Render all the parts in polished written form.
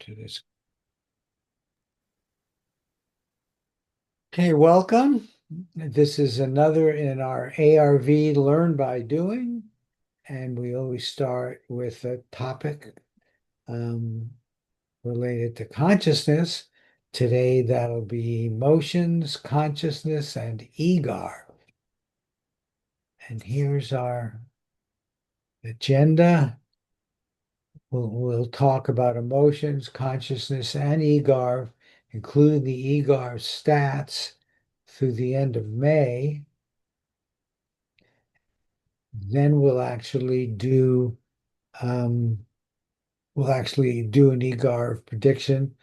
to this. Okay, welcome. This is another in our ARV Learn by Doing, and we always start with a topic um, related to consciousness. Today, that'll be emotions, consciousness, and eGARV. And here's our agenda. We'll talk about emotions, consciousness, and eGARV, including the eGARV stats through the end of May. Then um, we'll actually do an eGARV prediction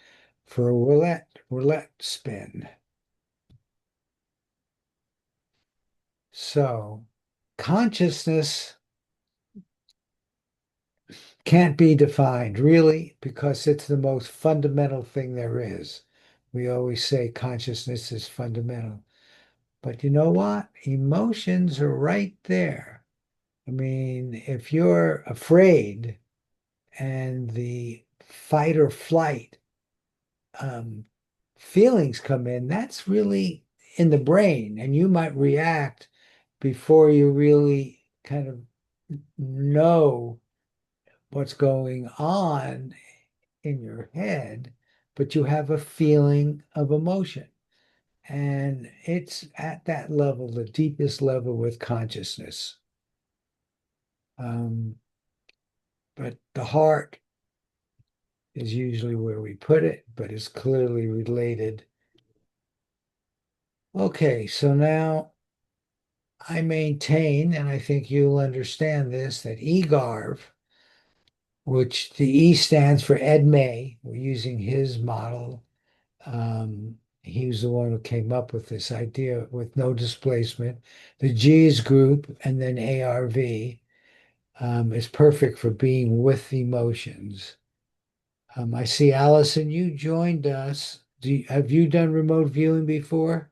for a roulette spin. So consciousness can't be defined really because it's the most fundamental thing there is. We always say consciousness is fundamental. But you know what? Emotions are right there. I mean, if you're afraid and the fight or flight um, feelings come in, that's really in the brain, and you might react before you really kind of know what's going on in your head, but you have a feeling of emotion. And it's at that level, the deepest level with consciousness. Um, but the heart is usually where we put it, but it's clearly related. Okay, so now I maintain, and I think you'll understand this, that eGARV, which the E stands for Ed May, we're using his model. He was the one who came up with this idea with no displacement. The G is group, and then ARV is perfect for being with emotions. I see Allison, you joined us. Have you done remote viewing before?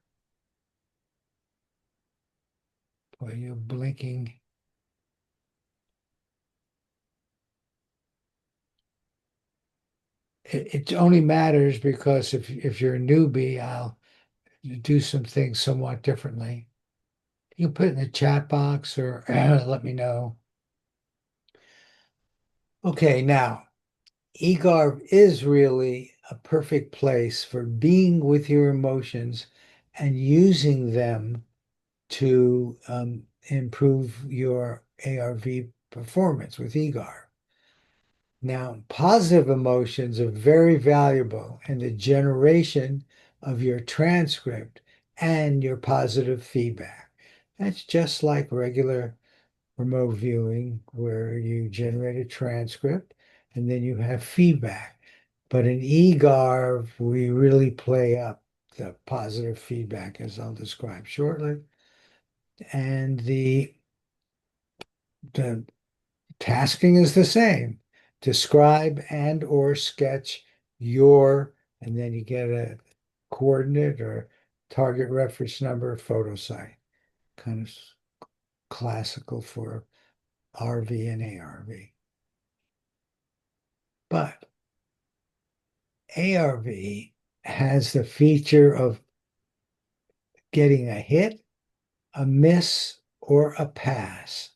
Boy, you're blinking. It only matters because if you're a newbie, I'll do some things somewhat differently. You can put it in the chat box or let me know. Okay, now eGARV is really a perfect place for being with your emotions and using them to improve your ARV performance with eGARV. Now, positive emotions are very valuable in the generation of your transcript and your positive feedback. That's just like regular remote viewing, where you generate a transcript and then you have feedback. But in eGARV, we really play up the positive feedback, as I'll describe shortly. And the tasking is the same. Describe and or sketch your, and then you get a coordinate or target reference number photo site. Kind of classical for RV and ARV. But ARV has the feature of getting a hit, a miss, or a pass.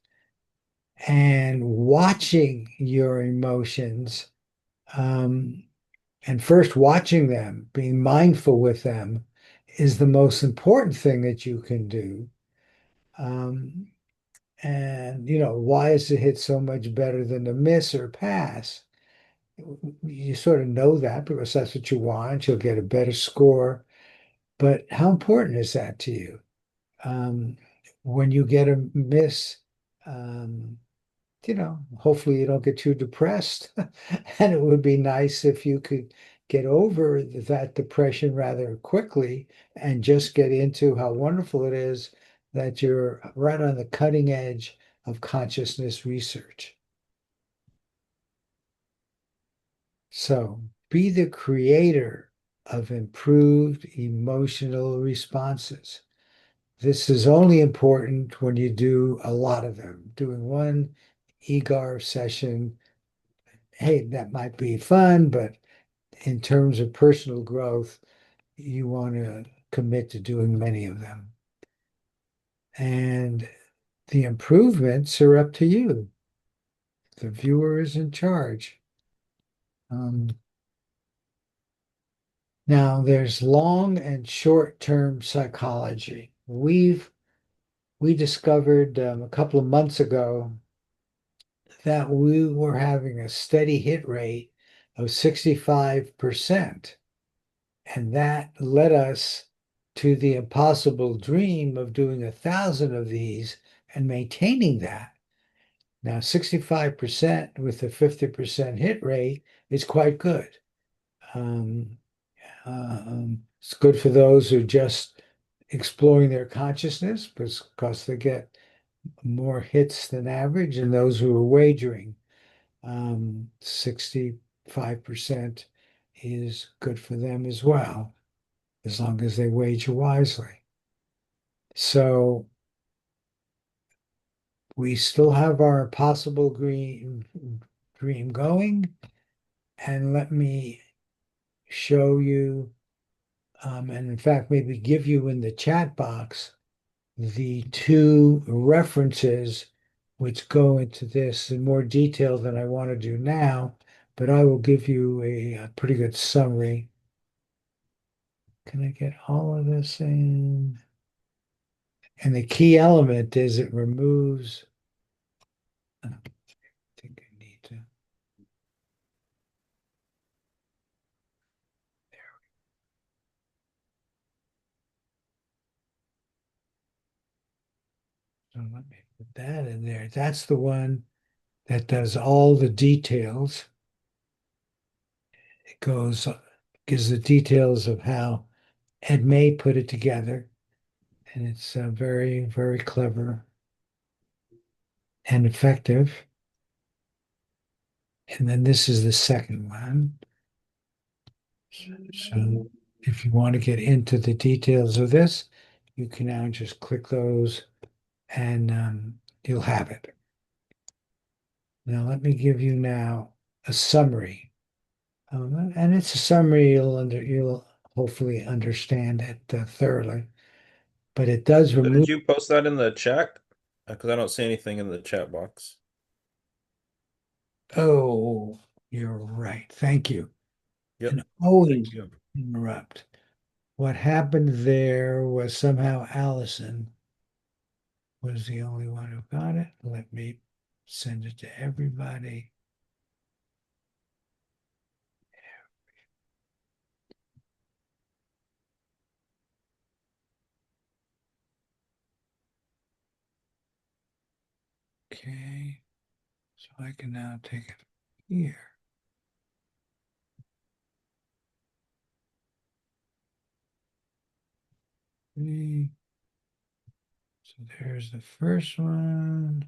And watching your emotions um, and first watching them, being mindful with them is the most important thing that you can do. Um, and, why is the hit so much better than the miss or pass? You sort of know that because that's what you want. You'll get a better score. But how important is that to you? Um, when you get a miss, um, hopefully you don't get too depressed. And it would be nice if you could get over that depression rather quickly and just get into how wonderful it is that you're right on the cutting edge of consciousness research. So be the creator of improved emotional responses. This is only important when you do a lot of them. Doing one eGAR session, hey, that might be fun, but in terms of personal growth, you want to commit to doing many of them. And the improvements are up to you. The viewer is in charge. Um, Now, there's long and short-term psychology. We discovered a couple of months ago that we were having a steady hit rate of 65%. And that led us to the impossible dream of doing 1,000 of these and maintaining that. Now, 65% with a 50% hit rate is quite good. Um, it's good for those who are just exploring their consciousness because they get more hits than average, and those who are wagering. 65% is good for them as well, as long as they wager wisely. So we still have our impossible dream going, and let me show you, and in fact, maybe give you in the chat box the two references which go into this in more detail than I want to do now, but I will give you a pretty good summary. Can I get all of this in? And the key element is it removes, I think I need to, so let me put that in there. That's the one that does all the details. It gives the details of how Ed May put it together. And it's very, very clever and effective. And then this is the second one. So if you want to get into the details of this, you can now just click those and you'll have it. Now let me give you now a summary. And it's a summary you'll hopefully understand it thoroughly. But it does So did remove. you post that in the chat? Because I don't see anything in the chat box. Oh, you're right. Thank you. Yep. And Thank always you. interrupt. What happened there was somehow Allison was the only one who got it. Let me send it to everybody. Okay, so I can now take it here. Okay, so there's the first one.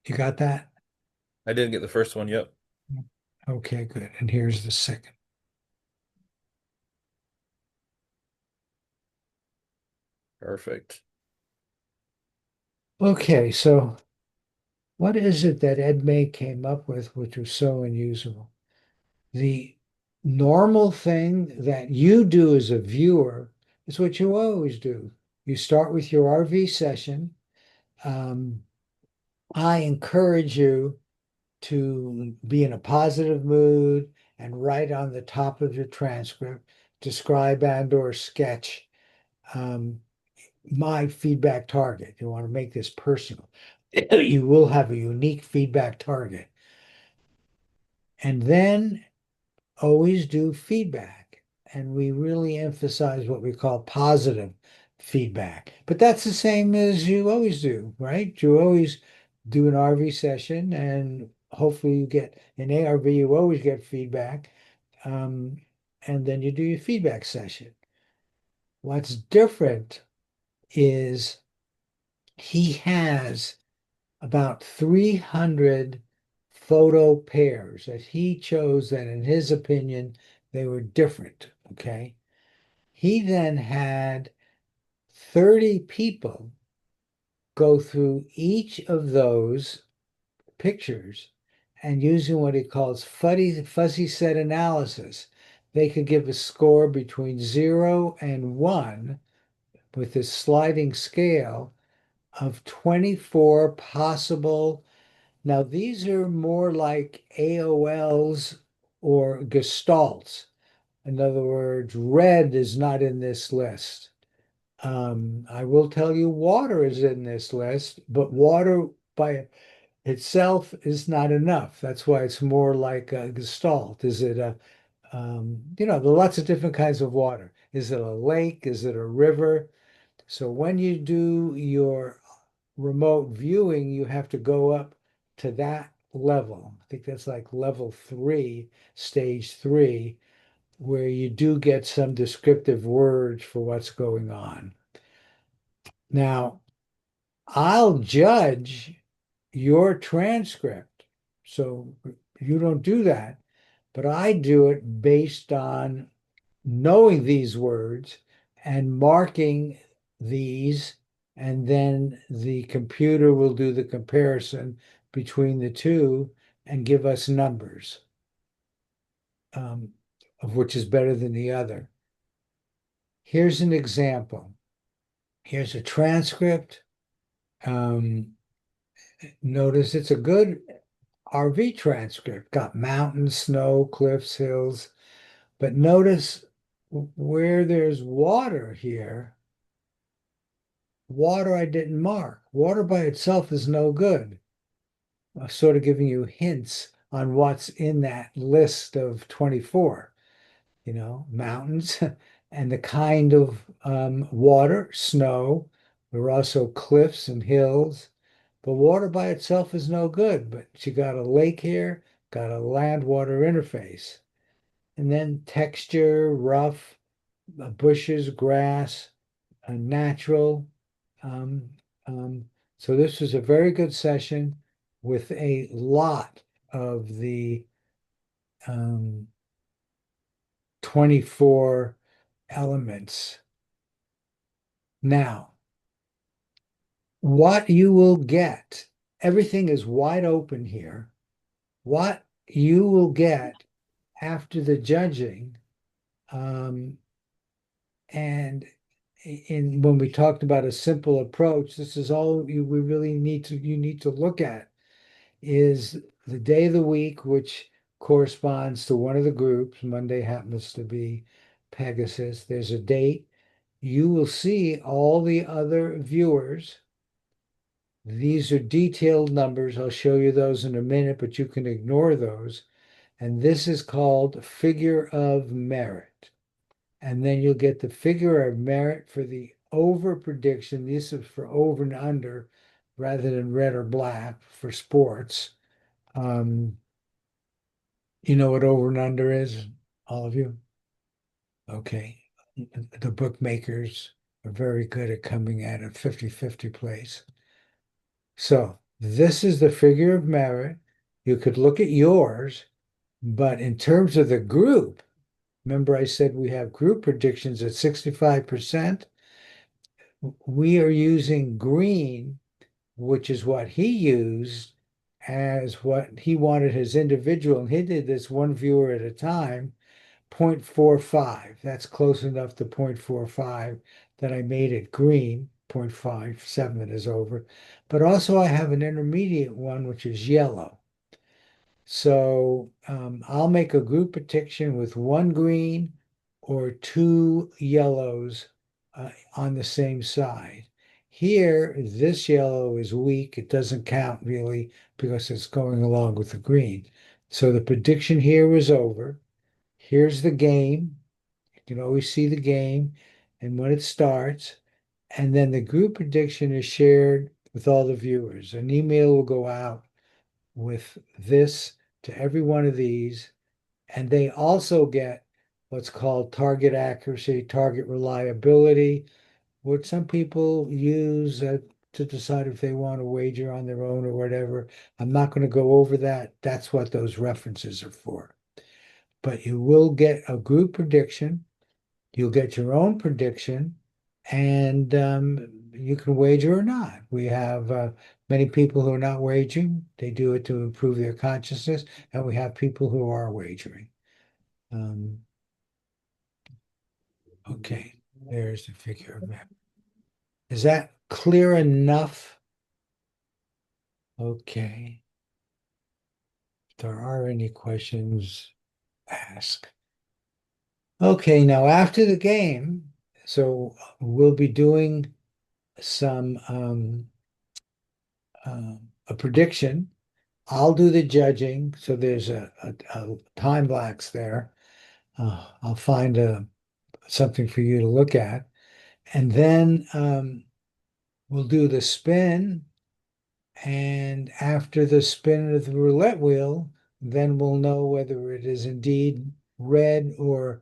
You got that? I didn't get the first one. Yep. Okay, good. And here's the second. Perfect. Okay, so what is it that Ed May came up with which was so unusable? The normal thing that you do as a viewer is what you always do. You start with your RV session. Um, I encourage you to be in a positive mood and write on the top of your transcript, describe and or sketch um, my feedback target. You want to make this personal. You will have a unique feedback target. And then always do feedback. And we really emphasize what we call positive feedback. But that's the same as you always do, right? You always do an RV session and hopefully you get an ARV, you always get feedback. Um, and then you do your feedback session. What's different is he has about 300 photo pairs that he chose that, in his opinion, they were different. Okay. He then had 30 people go through each of those pictures and using what he calls fuzzy set analysis, they could give a score between 0 and 1 with this sliding scale of 24 possible. Now, these are more like AOLs or gestalts. In other words, red is not in this list. I will tell you water is in this list, but water by itself is not enough. That's why it's more like a gestalt. Is it there are lots of different kinds of water. Is it a lake? Is it a river? So when you do your remote viewing, you have to go up to that level. I think that's like level 3, stage 3, where you do get some descriptive words for what's going on. Now, I'll judge your transcript. So you don't do that, but I do it based on knowing these words and marking these, and then the computer will do the comparison between the two and give us numbers, um, of which is better than the other. Here's an example. Here's a transcript. Um, Notice it's a good RV transcript, got mountains, snow, cliffs, hills, but notice where there's water here, water I didn't mark. Water by itself is no good. I'm sort of giving you hints on what's in that list of 24, mountains and the kind of water, snow. There are also cliffs and hills. But water by itself is no good. But you got a lake here, got a land-water interface. And then texture, rough, bushes, grass, natural. Um, so this was a very good session with a lot of the um, 24 elements. Now, what you will get, everything is wide open here. What you will get after the judging, and when we talked about a simple approach, this is all we really need to look at is the day of the week, which corresponds to one of the groups. Monday happens to be Pegasus. There's a date. You will see all the other viewers. These are detailed numbers. I'll show you those in a minute, but you can ignore those. And this is called figure of merit. And then you'll get the figure of merit for the over prediction. This is for over and under rather than red or black for sports. You know what over and under is, all of you? Okay. The bookmakers are very good at coming at a 50-50 place. So this is the figure of merit. You could look at yours, but in terms of the group, remember I said we have group predictions at 65%. We are using green, which is what he used as what he wanted his individual, and he did this one viewer at a time, 0.45. That's close enough to 0.45 that I made it green, 0.57 is over. But also I have an intermediate one, which is yellow. So I'll make a group prediction with one green or two yellows on the same side. Here, this yellow is weak. It doesn't count really because it's going along with the green. So the prediction here is over. Here's the game. You can always see the game and when it starts. And then the group prediction is shared with all the viewers. An email will go out with this to every one of these. And they also get what's called target accuracy, target reliability, which some people use to decide if they want to wager on their own or whatever. I'm not going to go over that. That's what those references are for. But you will get a group prediction. You'll get your own prediction, and you can wager or not. We have many people who are not wagering, they do it to improve their consciousness, and we have people who are wagering. Um, okay, there's the figure of map. Is that clear enough? Okay. If there are any questions, ask. Okay, now after the game, so we'll be doing some a prediction. I'll do the judging, so there's a time lapse there. I'll find something for you to look at, and then we'll do the spin. And after the spin of the roulette wheel, then we'll know whether it is indeed red or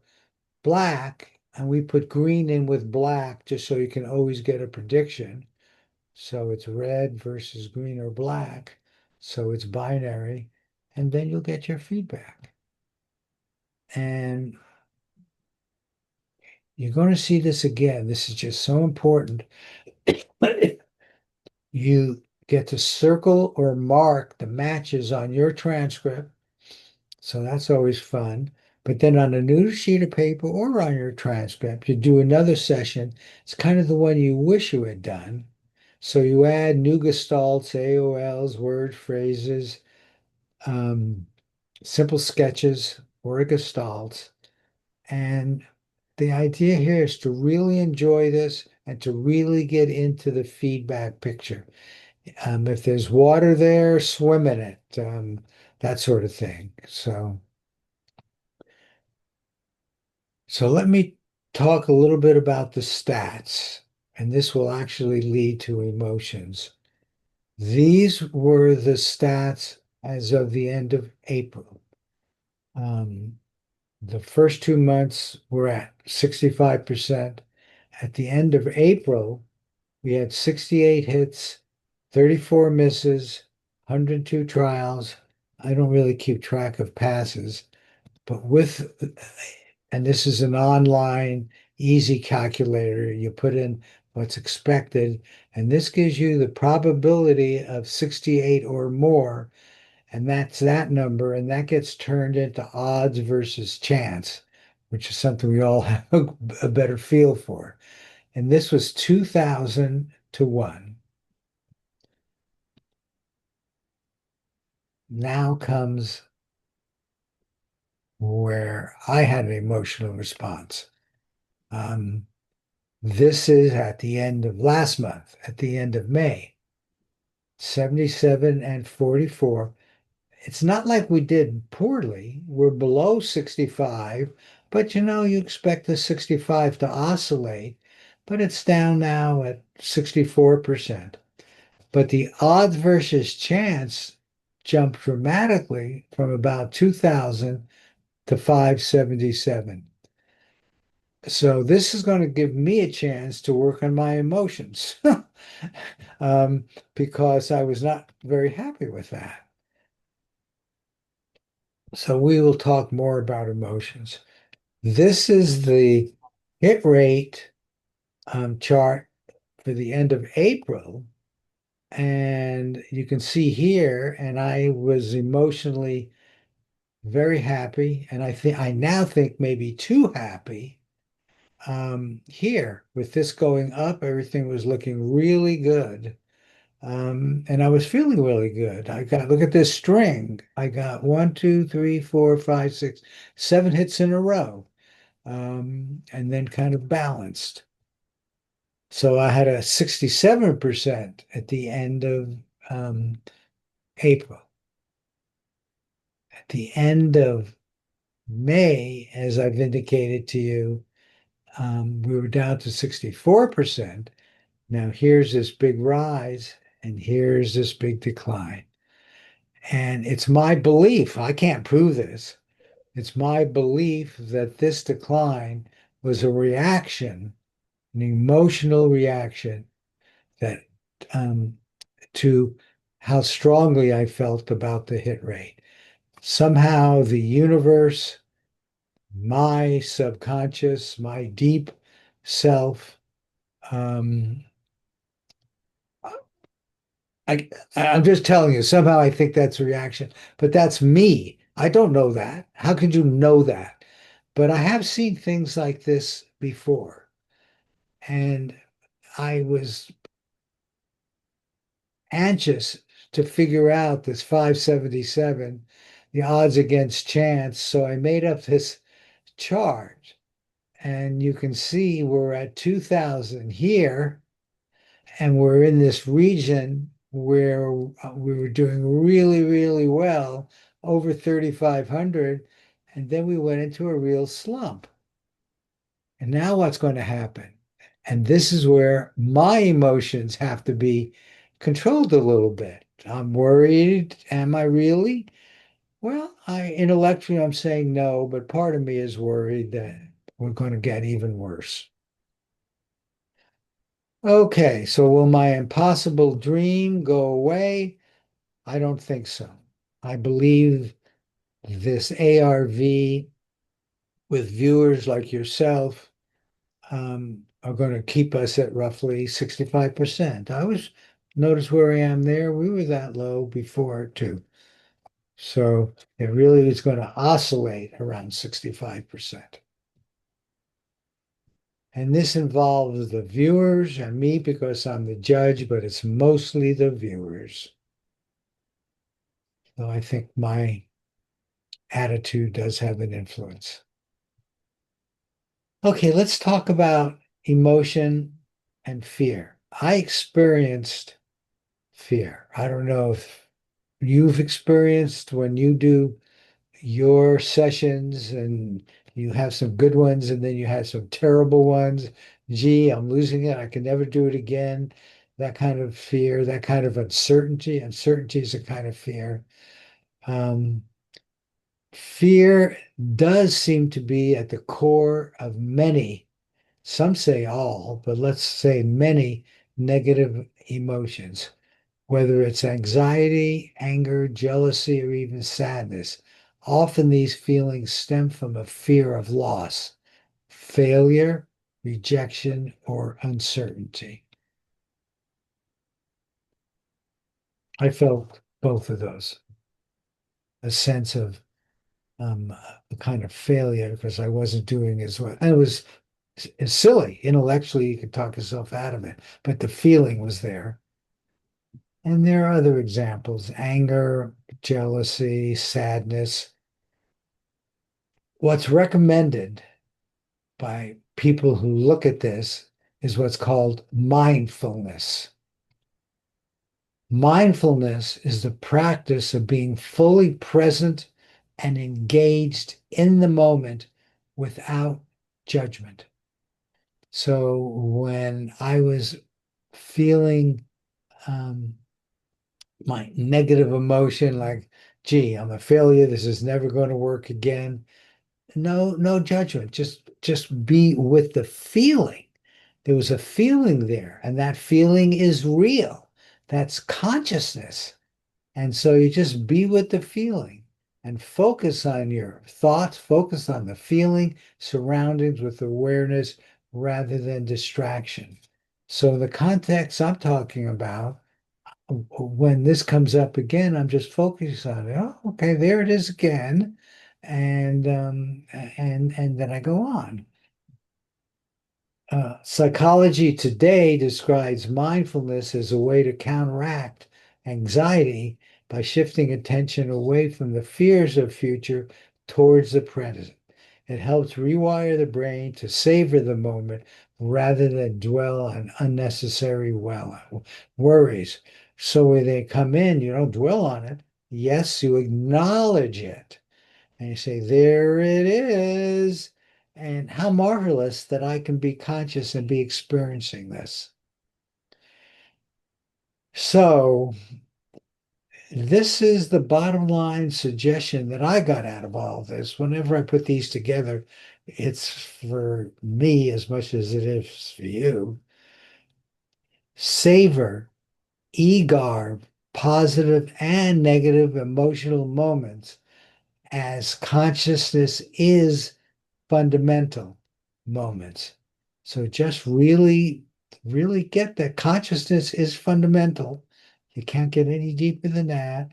black. And we put green in with black just so you can always get a prediction. So it's red versus green or black. So it's binary. And then you'll get your feedback. And you're going to see this again. This is just so important. You get to circle or mark the matches on your transcript. So that's always fun. But then on a new sheet of paper or on your transcript, you do another session. It's kind of the one you wish you had done. So you add new gestalts, AOLs, word phrases, um, simple sketches, or gestalts. And the idea here is to really enjoy this and to really get into the feedback picture. If there's water there, swim in it, that sort of thing. So let me talk a little bit about the stats, and this will actually lead to emotions. These were the stats as of the end of April. Um, the first 2 months were at 65%. At the end of April, we had 68 hits, 34 misses, 102 trials. I don't really keep track of passes, but and this is an online easy calculator. You put in what's expected, and this gives you the probability of 68 or more, and that's that number, and that gets turned into odds versus chance, which is something we all have a better feel for. And this was 2,000 to 1. Now comes where I had an emotional response. Um, This is at the end of last month, at the end of May, 77 and 44. It's not like we did poorly. We're below 65, but you expect the 65 to oscillate, but it's down now at 64%. But the odds versus chance jumped dramatically from about 2000 to 577. So this is going to give me a chance to work on my emotions um, because I was not very happy with that. So we will talk more about emotions. This is the hit rate chart for the end of April. And you can see here, and I was emotionally very happy. And I now think maybe too happy. Here, with this going up, everything was looking really good. And I was feeling really good. Look at this string. I got one, two, three, four, five, six, 7 hits in a row, and then kind of balanced. So I had a 67% at the end of April. At the end of May, as I've indicated to you, we were down to 64%. Now here's this big rise, and here's this big decline. And it's my belief, I can't prove this, it's my belief that this decline was a reaction, an emotional reaction that to how strongly I felt about the hit rate. Somehow the universe, my subconscious, my deep self, um, I'm just telling you, somehow I think that's a reaction, but that's me. I don't know that. How could you know that? But I have seen things like this before. And I was anxious to figure out this 577, the odds against chance. So I made up this chart. And you can see we're at 2000 here, and we're in this region where we were doing really, really well, over 3,500. And then we went into a real slump. And now what's going to happen? And this is where my emotions have to be controlled a little bit. I'm worried. Am I really? Well, I intellectually I'm saying no, but part of me is worried that we're going to get even worse. Okay, so will my impossible dream go away? I don't think so. I believe this ARV with viewers like yourself are going to keep us at roughly 65%. I was notice where I am there. We were that low before too. So it really is going to oscillate around 65%. And this involves the viewers and me because I'm the judge, but it's mostly the viewers. So I think my attitude does have an influence. Okay, let's talk about emotion and fear. I experienced fear. I don't know if you've experienced when you do your sessions and you have some good ones and then you have some terrible ones. Gee, I'm losing it. I can never do it again. That kind of fear, that kind of uncertainty. Uncertainty is a kind of fear. Um, Fear does seem to be at the core of many, some say all, but let's say many negative emotions, whether it's anxiety, anger, jealousy, or even sadness. Often these feelings stem from a fear of loss, failure, rejection, or uncertainty. I felt both of those, a sense of a kind of failure because I wasn't doing as well. And it was it's silly. Intellectually, you could talk yourself out of it, but the feeling was there. And there are other examples: anger, jealousy, sadness. What's recommended by people who look at this is what's called mindfulness. Mindfulness is the practice of being fully present and engaged in the moment without judgment. So when I was feeling um, my negative emotion, like, gee, I'm a failure. This is never going to work again. No judgment. Just be with the feeling. There was a feeling there, and that feeling is real. That's consciousness. And so you just be with the feeling and focus on your thoughts, focus on the feeling, surroundings with awareness rather than distraction. So the context I'm talking about, when this comes up again, I'm just focused on it. Oh, okay, there it is again. And then I go on. Psychology today describes mindfulness as a way to counteract anxiety by shifting attention away from the fears of future towards the present. It helps rewire the brain to savor the moment rather than dwell on unnecessary worries. So when they come in, you don't dwell on it. Yes, you acknowledge it. And you say, there it is. And how marvelous that I can be conscious and be experiencing this. So, this is the bottom line suggestion that I got out of all of this. Whenever I put these together, it's for me as much as it is for you. Savor eGARV, positive and negative emotional moments, as consciousness is fundamental moments. So just really, really get that consciousness is fundamental. You can't get any deeper than that.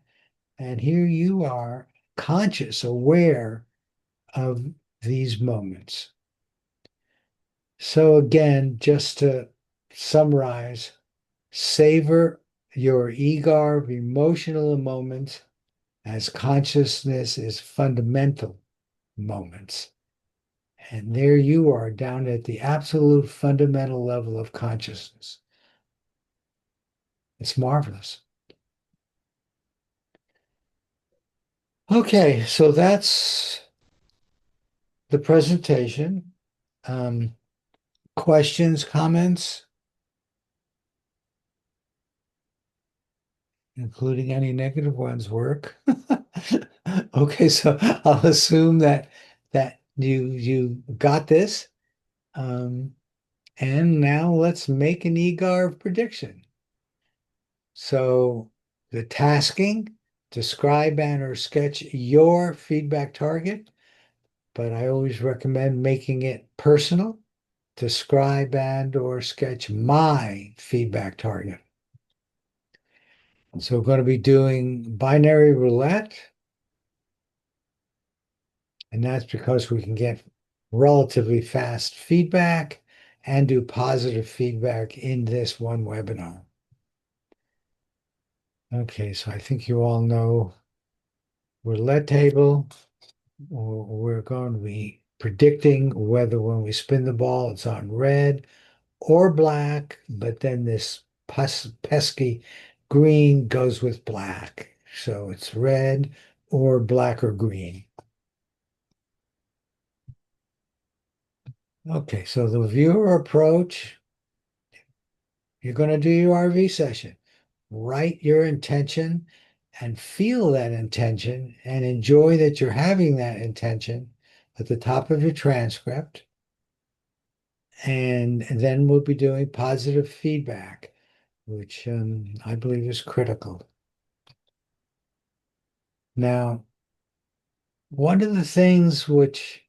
And here you are, conscious, aware of these moments. So, again, just to summarize, savor your eGARV emotional moments as consciousness is fundamental moments. And there you are down at the absolute fundamental level of consciousness. It's marvelous. Okay, so that's the presentation. Um, Questions, comments, including any negative ones, work. Okay, so I'll assume that you got this. Um, and now let's make an eGARV prediction. So the tasking, describe and or sketch your feedback target, but I always recommend making it personal. Describe and or sketch my feedback target. So we're going to be doing binary roulette, and that's because we can get relatively fast feedback and do positive feedback in this one webinar. Okay, so I think you all know roulette table. We're going to be predicting whether when we spin the ball it's on red or black, but then this pesky green goes with black. So it's red or black or green. Okay, so the viewer approach, you're going to do your RV session. Write your intention and feel that intention and enjoy that you're having that intention at the top of your transcript. And then we'll be doing positive feedback, which I believe is critical. Now, one of the things which,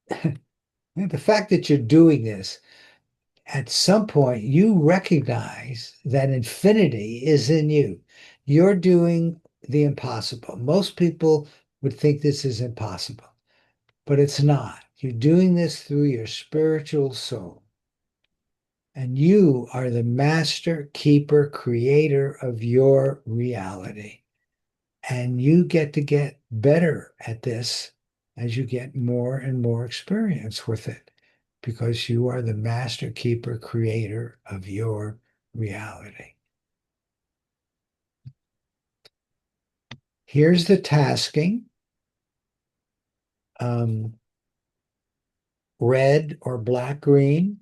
the fact that you're doing this, at some point you recognize that infinity is in you. You're doing the impossible. Most people would think this is impossible, but it's not. You're doing this through your spiritual soul. And you are the master, keeper, creator of your reality. And you get to get better at this as you get more and more experience with it, because you are the master, keeper, creator of your reality. Here's the tasking. Red or black, green.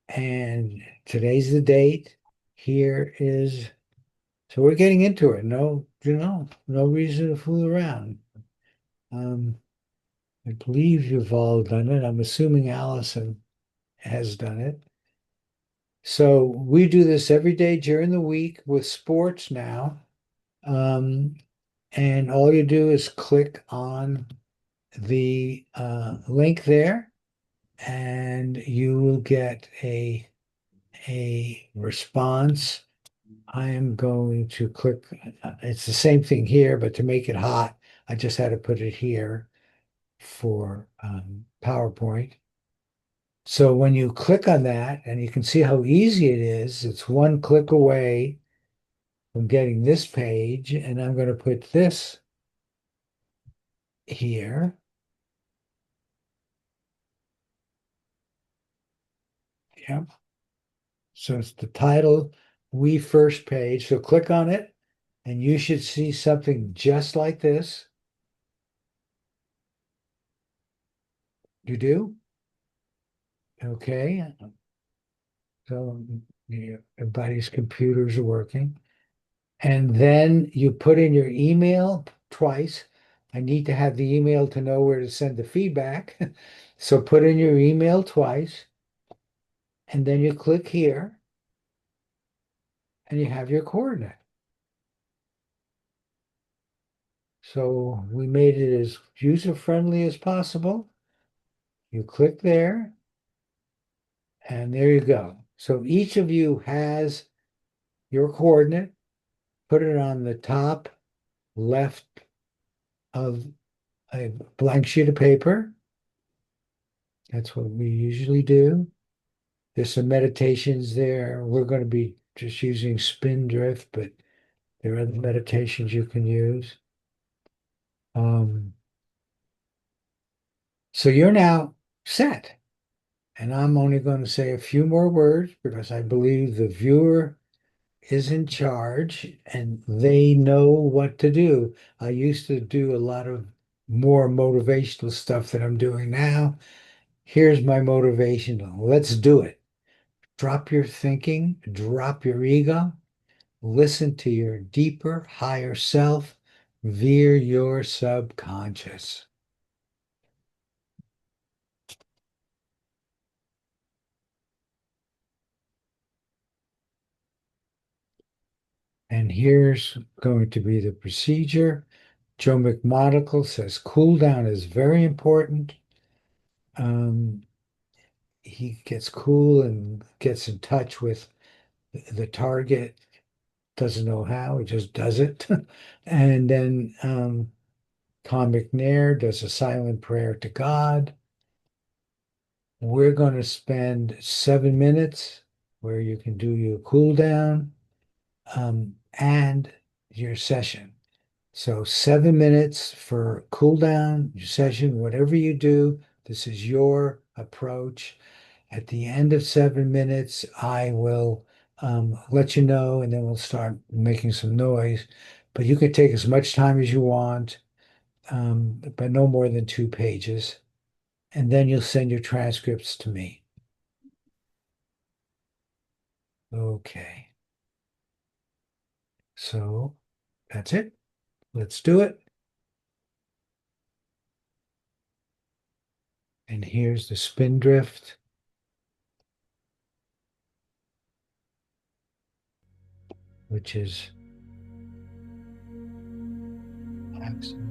And today's the date. Here is, so we're getting into it. No, no reason to fool around. I believe you've all done it. I'm assuming Allison has done it. So we do this every day during the week with sports now. Um, and all you do is click on the link there, and you will get a response. I am going to click, it's the same thing here, but to make it hot, I just had to put it here for PowerPoint. So when you click on that, and you can see how easy it is, it's one click away from getting this page, and I'm going to put this here. Yep. So it's the title, We First page. So click on it, and you should see something just like this. You do? Okay. So everybody's computers are working. And then you put in your email twice. I need to have the email to know where to send the feedback. So put in your email twice, and then you click here, and you have your coordinate. So we made it as user-friendly as possible. You click there, and there you go. So each of you has your coordinate, put it on the top left of a blank sheet of paper. That's what we usually do. There's some meditations there. We're going to be just using Spindrift, but there are other meditations you can use. Um, so you're now set. And I'm only going to say a few more words because I believe the viewer is in charge and they know what to do. I used to do a lot of more motivational stuff that I'm doing now. Here's my motivation. Let's do it. Drop your thinking, drop your ego, listen to your deeper, higher self, veer your subconscious. And here's going to be the procedure. Joe McMonagle says cool down is very important. Um, he gets cool and gets in touch with the target, doesn't know how, he just does it. And then Tom McNair does a silent prayer to God. We're going to spend 7 minutes where you can do your cool down and your session. So 7 minutes for cool down, your session, whatever you do, this is your approach. At the end of 7 minutes, I will let you know, and then we'll start making some noise. But you can take as much time as you want, but no more than 2 pages. And then you'll send your transcripts to me. Okay. So that's it. Let's do it. And here's the spindrift, which is maximum.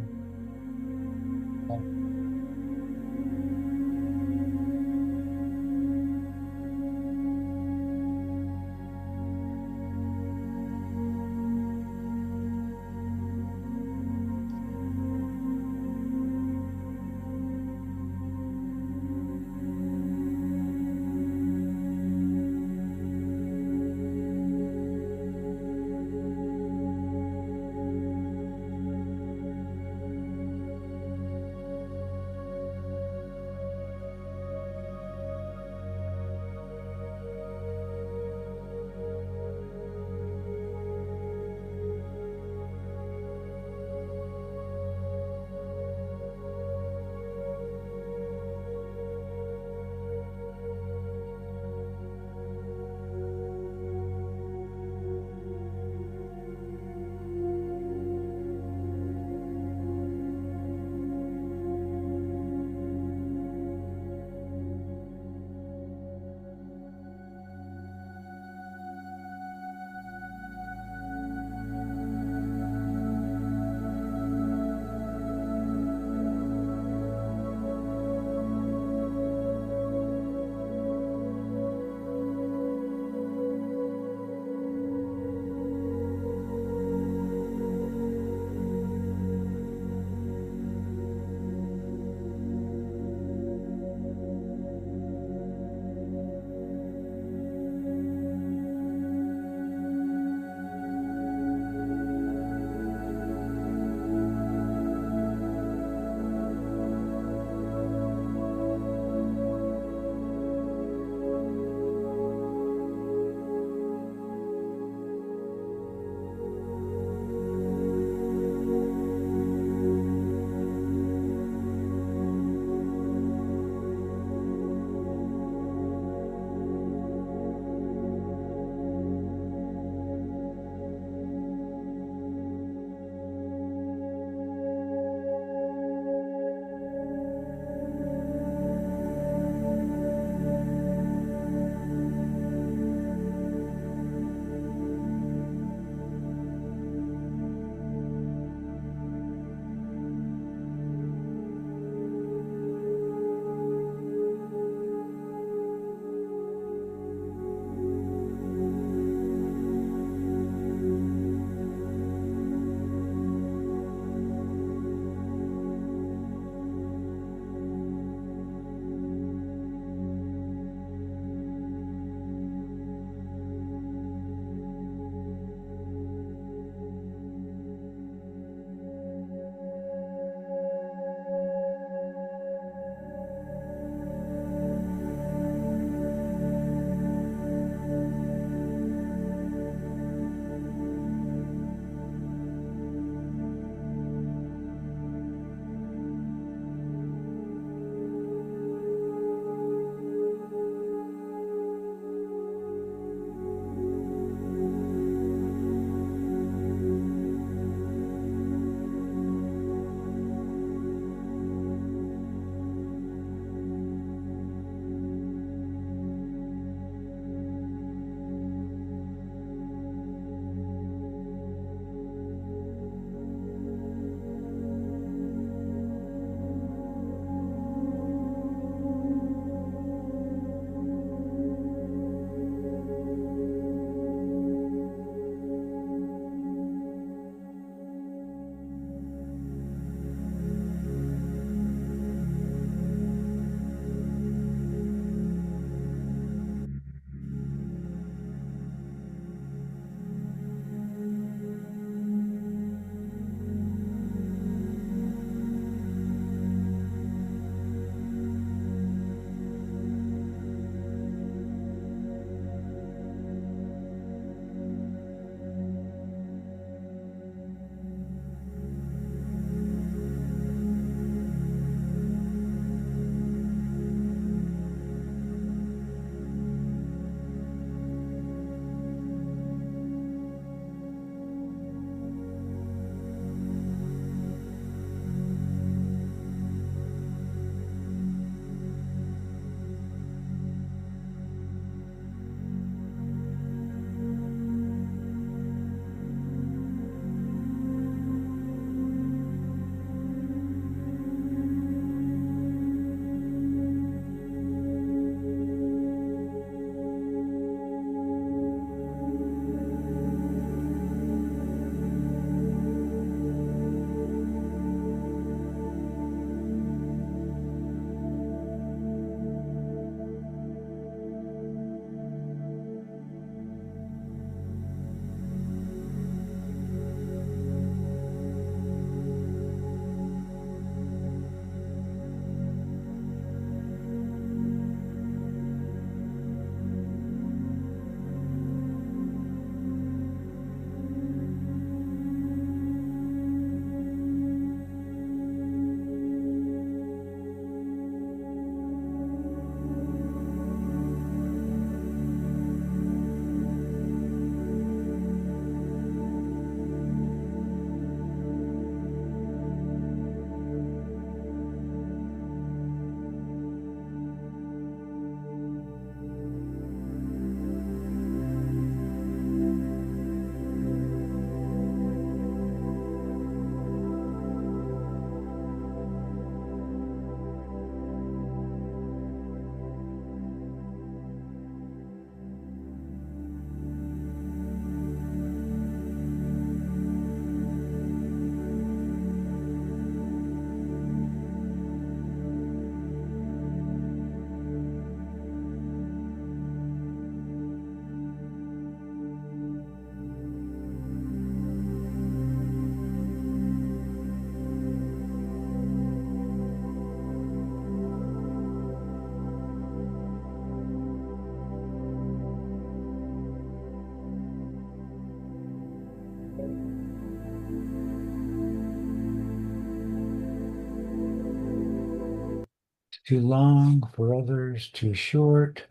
too long, for others too short.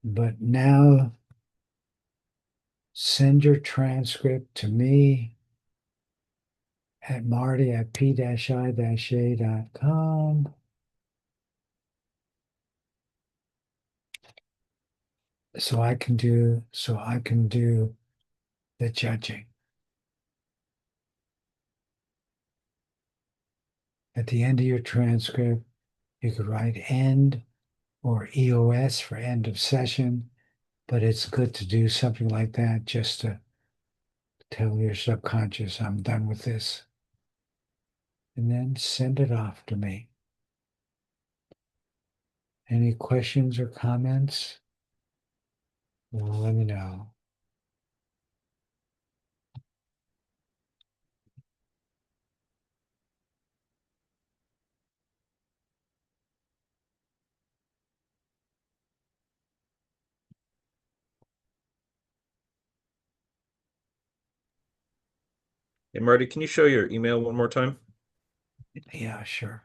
But now send your transcript to me at marty@p-i-a.com. So I can do the judging. At the end of your transcript, you could write end or EOS for end of session, but it's good to do something like that just to tell your subconscious, I'm done with this. And then send it off to me. Any questions or comments? Well, let me know. Hey, Marty, can you show your email one more time? Yeah, sure.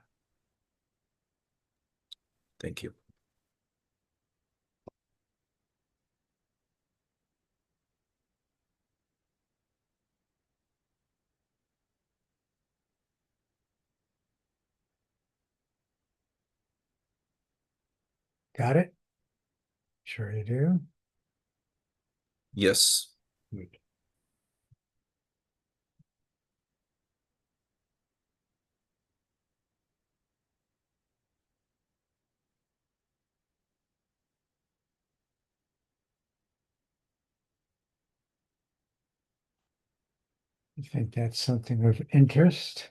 Thank you. Got it? Sure you do. Yes. Good. I think that's something of interest.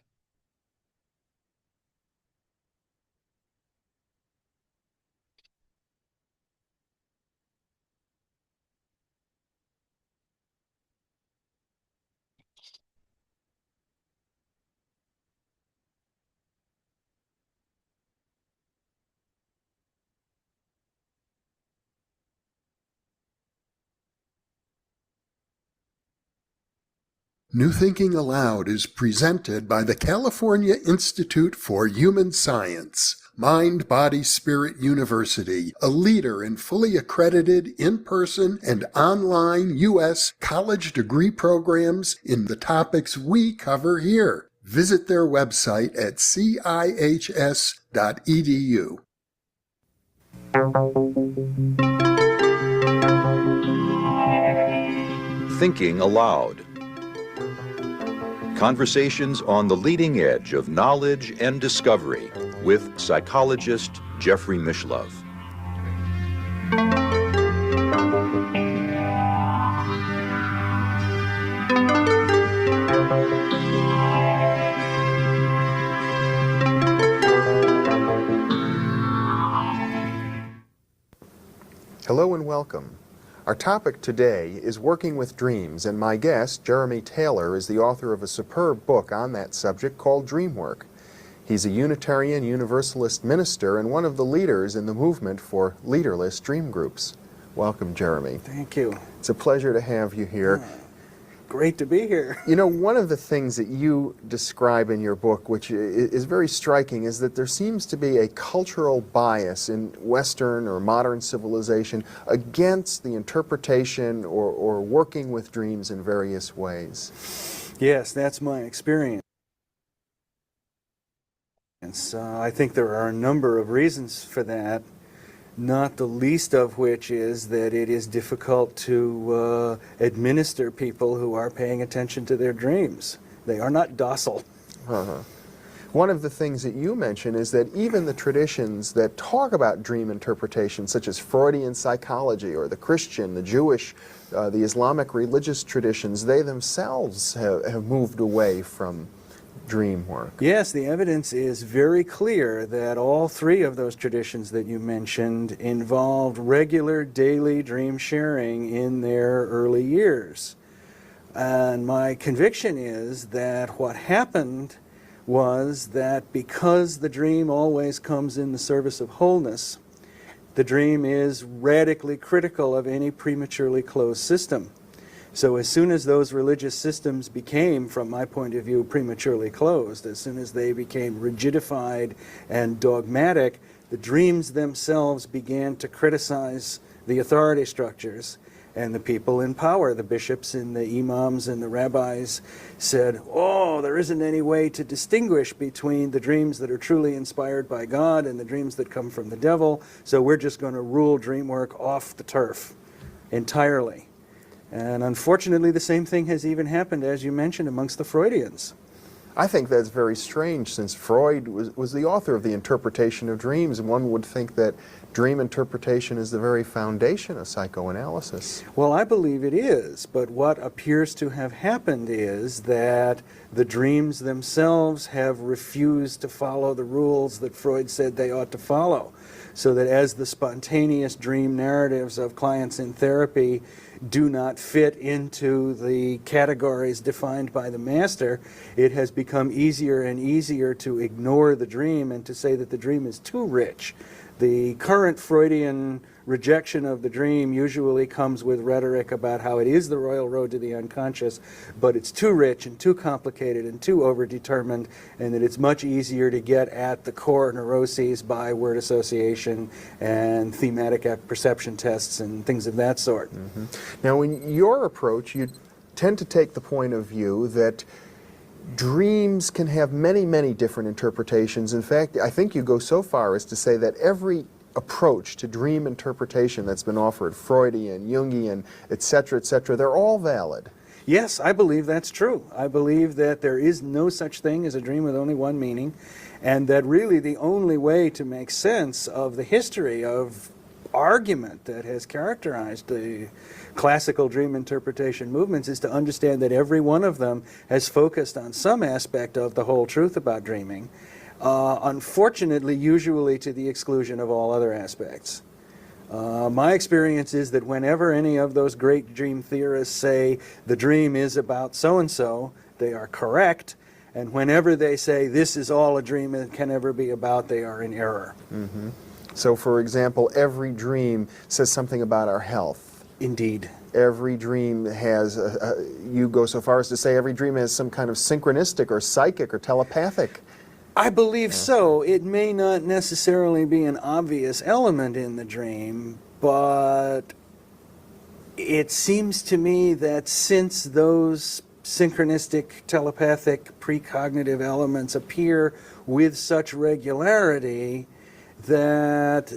New Thinking Aloud is presented by the California Institute for Human Science, Mind, Body, Spirit University, a leader in fully accredited in-person and online U.S. college degree programs in the topics we cover here. Visit their website at cihs.edu. Thinking Aloud. Conversations on the leading edge of knowledge and discovery with psychologist Jeffrey Mishlove. Hello and welcome. Our topic today is working with dreams, and my guest, Jeremy Taylor, is the author of a superb book on that subject called Dreamwork. He's a Unitarian Universalist minister and one of the leaders in the movement for leaderless dream groups. Welcome, Jeremy. Thank you. It's a pleasure to have you here. Great to be here. You know, one of the things that you describe in your book, which is very striking, is that there seems to be a cultural bias in Western or modern civilization against the interpretation or working with dreams in various ways. Yes, that's my experience. I think there are a number of reasons for that, not the least of which is that it is difficult to administer people who are paying attention to their dreams. They are not docile. One of the things that you mention is that even the traditions that talk about dream interpretation, such as Freudian psychology or the Christian, the Jewish, the Islamic religious traditions, they themselves have moved away from dream work. Yes, the evidence is very clear that all three of those traditions that you mentioned involved regular daily dream sharing in their early years. And my conviction is that what happened was that because the dream always comes in the service of wholeness, the dream is radically critical of any prematurely closed system. So as soon as those religious systems became, from my point of view, prematurely closed, as soon as they became rigidified and dogmatic, the dreams themselves began to criticize the authority structures, and the people in power, the bishops and the imams and the rabbis, said, oh, there isn't any way to distinguish between the dreams that are truly inspired by God and the dreams that come from the devil, so we're just going to rule dream work off the turf entirely. And unfortunately, the same thing has even happened, as you mentioned, amongst the Freudians. I think that's very strange, since Freud was the author of the interpretation of dreams, and one would think that dream interpretation is the very foundation of psychoanalysis. Well, I believe it is, but what appears to have happened is that the dreams themselves have refused to follow the rules that Freud said they ought to follow. So that as the spontaneous dream narratives of clients in therapy do not fit into the categories defined by the master, it has become easier and easier to ignore the dream and to say that the dream is too rich. The current Freudian rejection of the dream usually comes with rhetoric about how it is the royal road to the unconscious, but it's too rich and too complicated and too overdetermined, and that it's much easier to get at the core neuroses by word association and thematic perception tests and things of that sort. Mm-hmm. Now, in your approach, you tend to take the point of view that dreams can have many, many different interpretations. In fact, I think you go so far as to say that every approach to dream interpretation that's been offered, Freudian, Jungian, etc., they're all valid. Yes, I believe that's true. I believe that there is no such thing as a dream with only one meaning, and that really the only way to make sense of the history of argument that has characterized the classical dream interpretation movements is to understand that every one of them has focused on some aspect of the whole truth about dreaming, unfortunately usually to the exclusion of all other aspects. My experience is that whenever any of those great dream theorists say the dream is about so-and-so, they are correct, and whenever they say this is all a dream and can never be about, they are in error. Mm-hmm. So, for example, every dream says something about our health. Indeed. Every dream has, you go so far as to say every dream has some kind of synchronistic or psychic or telepathic. I believe so. It may not necessarily be an obvious element in the dream, but it seems to me that since those synchronistic, telepathic, precognitive elements appear with such regularity, that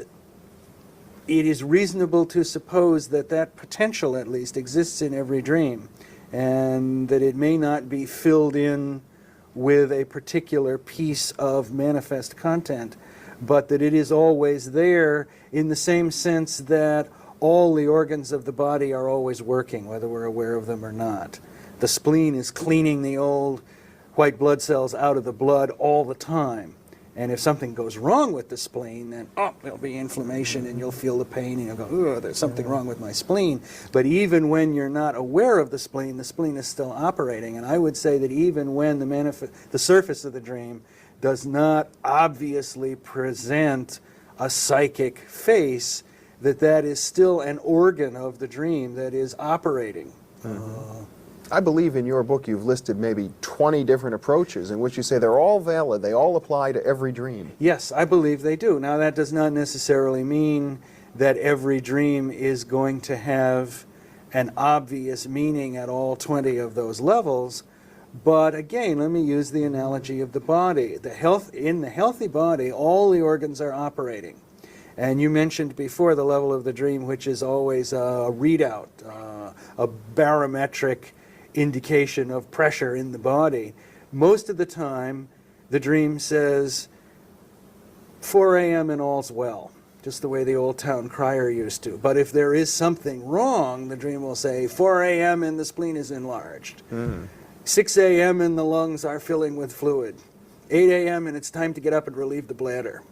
it is reasonable to suppose that that potential, at least, exists in every dream, and that it may not be filled in with a particular piece of manifest content, but that it is always there in the same sense that all the organs of the body are always working, whether we're aware of them or not. The spleen is cleaning the old white blood cells out of the blood all the time. And if something goes wrong with the spleen, then there'll be inflammation and you'll feel the pain and you'll go, oh, there's something wrong with my spleen. But even when you're not aware of the spleen is still operating. And I would say that even when the surface of the dream does not obviously present a psychic face, that is still an organ of the dream that is operating. Mm-hmm. I believe in your book you've listed maybe 20 different approaches in which you say they're all valid, they all apply to every dream. Yes, I believe they do. Now, that does not necessarily mean that every dream is going to have an obvious meaning at all 20 of those levels, but again, let me use the analogy of the body. In the healthy body, all the organs are operating. And you mentioned before the level of the dream, which is always a readout, a barometric indication of pressure in the body. Most of the time, the dream says 4 a.m. and all's well, just the way the old town crier used to. But if there is something wrong, the dream will say 4 a.m. and the spleen is enlarged. 6 a.m. and the lungs are filling with fluid. 8 a.m. and it's time to get up and relieve the bladder.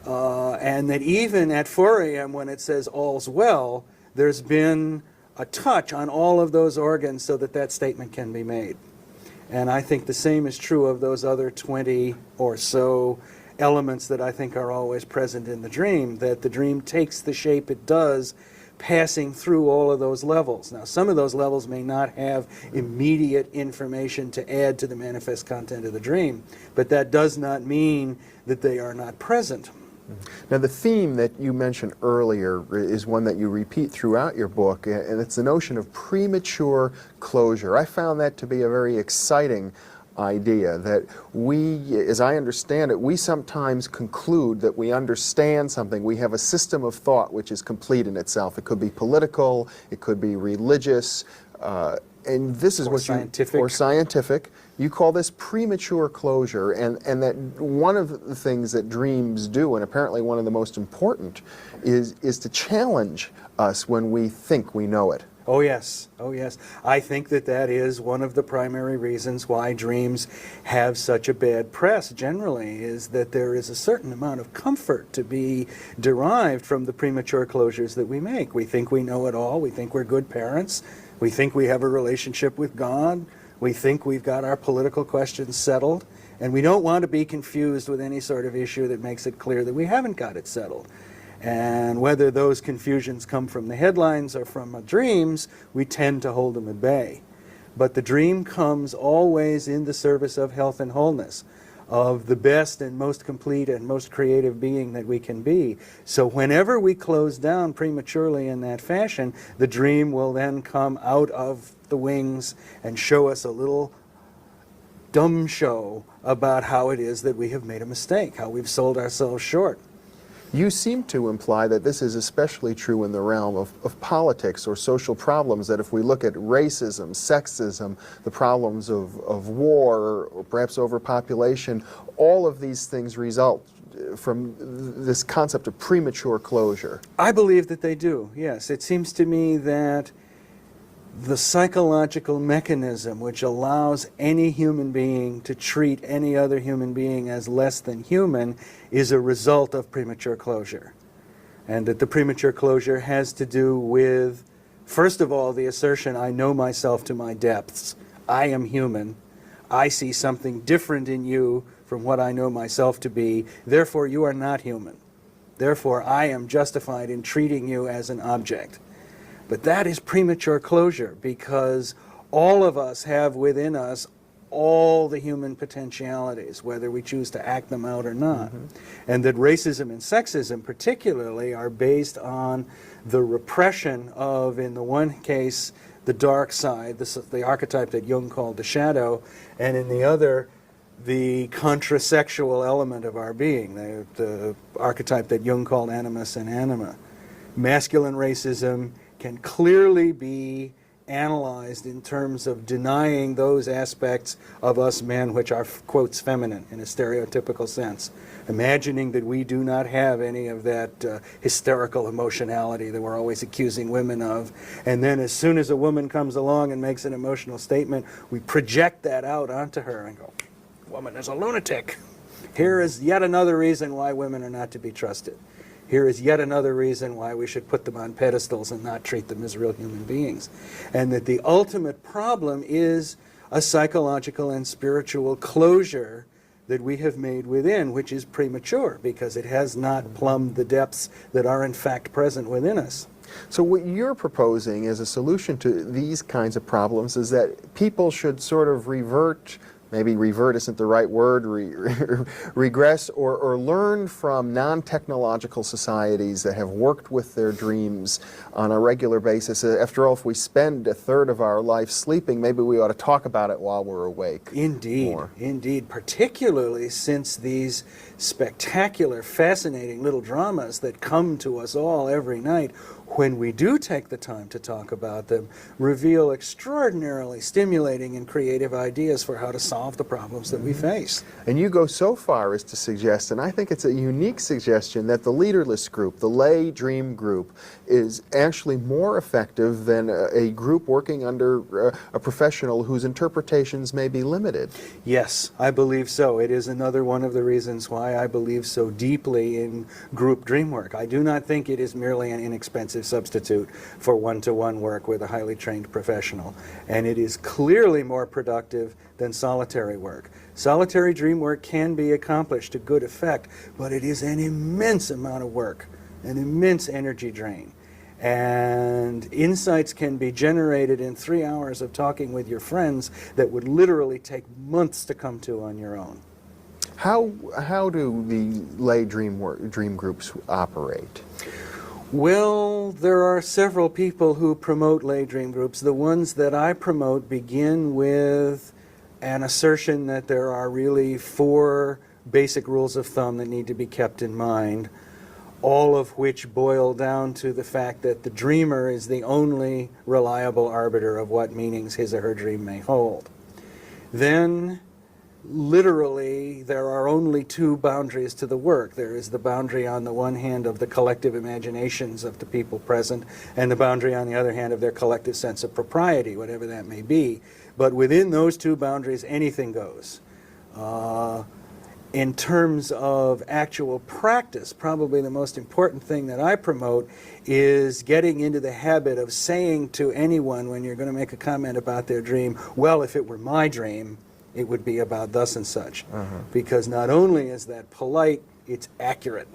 And that even at 4 a.m. when it says all's well, there's been a touch on all of those organs so that statement can be made. And I think the same is true of those other 20 or so elements that I think are always present in the dream, that the dream takes the shape it does passing through all of those levels. Now, some of those levels may not have immediate information to add to the manifest content of the dream, but that does not mean that they are not present. Now, the theme that you mentioned earlier is one that you repeat throughout your book, and it's the notion of premature closure. I found that to be a very exciting idea, that we, as I understand it, we sometimes conclude that we understand something. We have a system of thought which is complete in itself. It could be political, it could be religious, and this is Or what scientific. Or scientific. You call this premature closure, and that one of the things that dreams do, and apparently one of the most important, is to challenge us when we think we know it. Oh yes, oh yes. I think that that is one of the primary reasons why dreams have such a bad press generally, is that there is a certain amount of comfort to be derived from the premature closures that we make. We think we know it all, we think we're good parents, we think we have a relationship with God, we think we've got our political questions settled, and we don't want to be confused with any sort of issue that makes it clear that we haven't got it settled. And whether those confusions come from the headlines or from dreams, we tend to hold them at bay. But the dream comes always in the service of health and wholeness, of the best and most complete and most creative being that we can be. So whenever we close down prematurely in that fashion, the dream will then come out of the wings and show us a little dumb show about how it is that we have made a mistake, how we've sold ourselves short. You seem to imply that this is especially true in the realm of politics or social problems, that if we look at racism, sexism, the problems of war, or perhaps overpopulation, all of these things result from this concept of premature closure. I believe that they do, yes. It seems to me that the psychological mechanism which allows any human being to treat any other human being as less than human is a result of premature closure. And that the premature closure has to do with, first of all, the assertion, I know myself to my depths. I am human. I see something different in you from what I know myself to be. Therefore, you are not human. Therefore, I am justified in treating you as an object. But that is premature closure, because all of us have within us all the human potentialities, whether we choose to act them out or not. And that racism and sexism particularly are based on the repression of, in the one case, the dark side, the archetype that Jung called the shadow, and in the other, the contrasexual element of our being, the archetype that Jung called animus and anima. Masculine racism can clearly be analyzed in terms of denying those aspects of us men which are, quotes, feminine in a stereotypical sense, imagining that we do not have any of that hysterical emotionality that we're always accusing women of. And then as soon as a woman comes along and makes an emotional statement, we project that out onto her and go, woman is a lunatic. Here is yet another reason why women are not to be trusted. Here is yet another reason why we should put them on pedestals and not treat them as real human beings. And that the ultimate problem is a psychological and spiritual closure that we have made within, which is premature, because it has not plumbed the depths that are in fact present within us. So what you're proposing as a solution to these kinds of problems is that people should sort of revert, maybe revert isn't the right word, regress, or learn from non-technological societies that have worked with their dreams on a regular basis. After all, if we spend a third of our life sleeping, maybe we ought to talk about it while we're awake. Indeed, more. Indeed, particularly since these spectacular, fascinating little dramas that come to us all every night, when we do take the time to talk about them, reveal extraordinarily stimulating and creative ideas for how to solve the problems that we face. And you go so far as to suggest, and I think it's a unique suggestion, that the leaderless group, the lay dream group, is actually more effective than a group working under a professional whose interpretations may be limited. Yes, I believe so. It is another one of the reasons why I believe so deeply in group dream work. I do not think it is merely an inexpensive substitute for one-to-one work with a highly trained professional. And it is clearly more productive than solitary work. Solitary dream work can be accomplished to good effect, but it is an immense amount of work, an immense energy drain. And insights can be generated in 3 hours of talking with your friends that would literally take months to come to on your own. How do the lay dream groups operate? Well, there are several people who promote lay dream groups. The ones that I promote begin with an assertion that there are really 4 basic rules of thumb that need to be kept in mind, all of which boil down to the fact that the dreamer is the only reliable arbiter of what meanings his or her dream may hold. Then, literally, there are only 2 boundaries to the work. There is the boundary on the one hand of the collective imaginations of the people present, and the boundary on the other hand of their collective sense of propriety, whatever that may be. But within those 2 boundaries, anything goes. In terms of actual practice, probably the most important thing that I promote is getting into the habit of saying to anyone when you're going to make a comment about their dream, well, if it were my dream, it would be about thus and such. Because not only is that polite, it's accurate.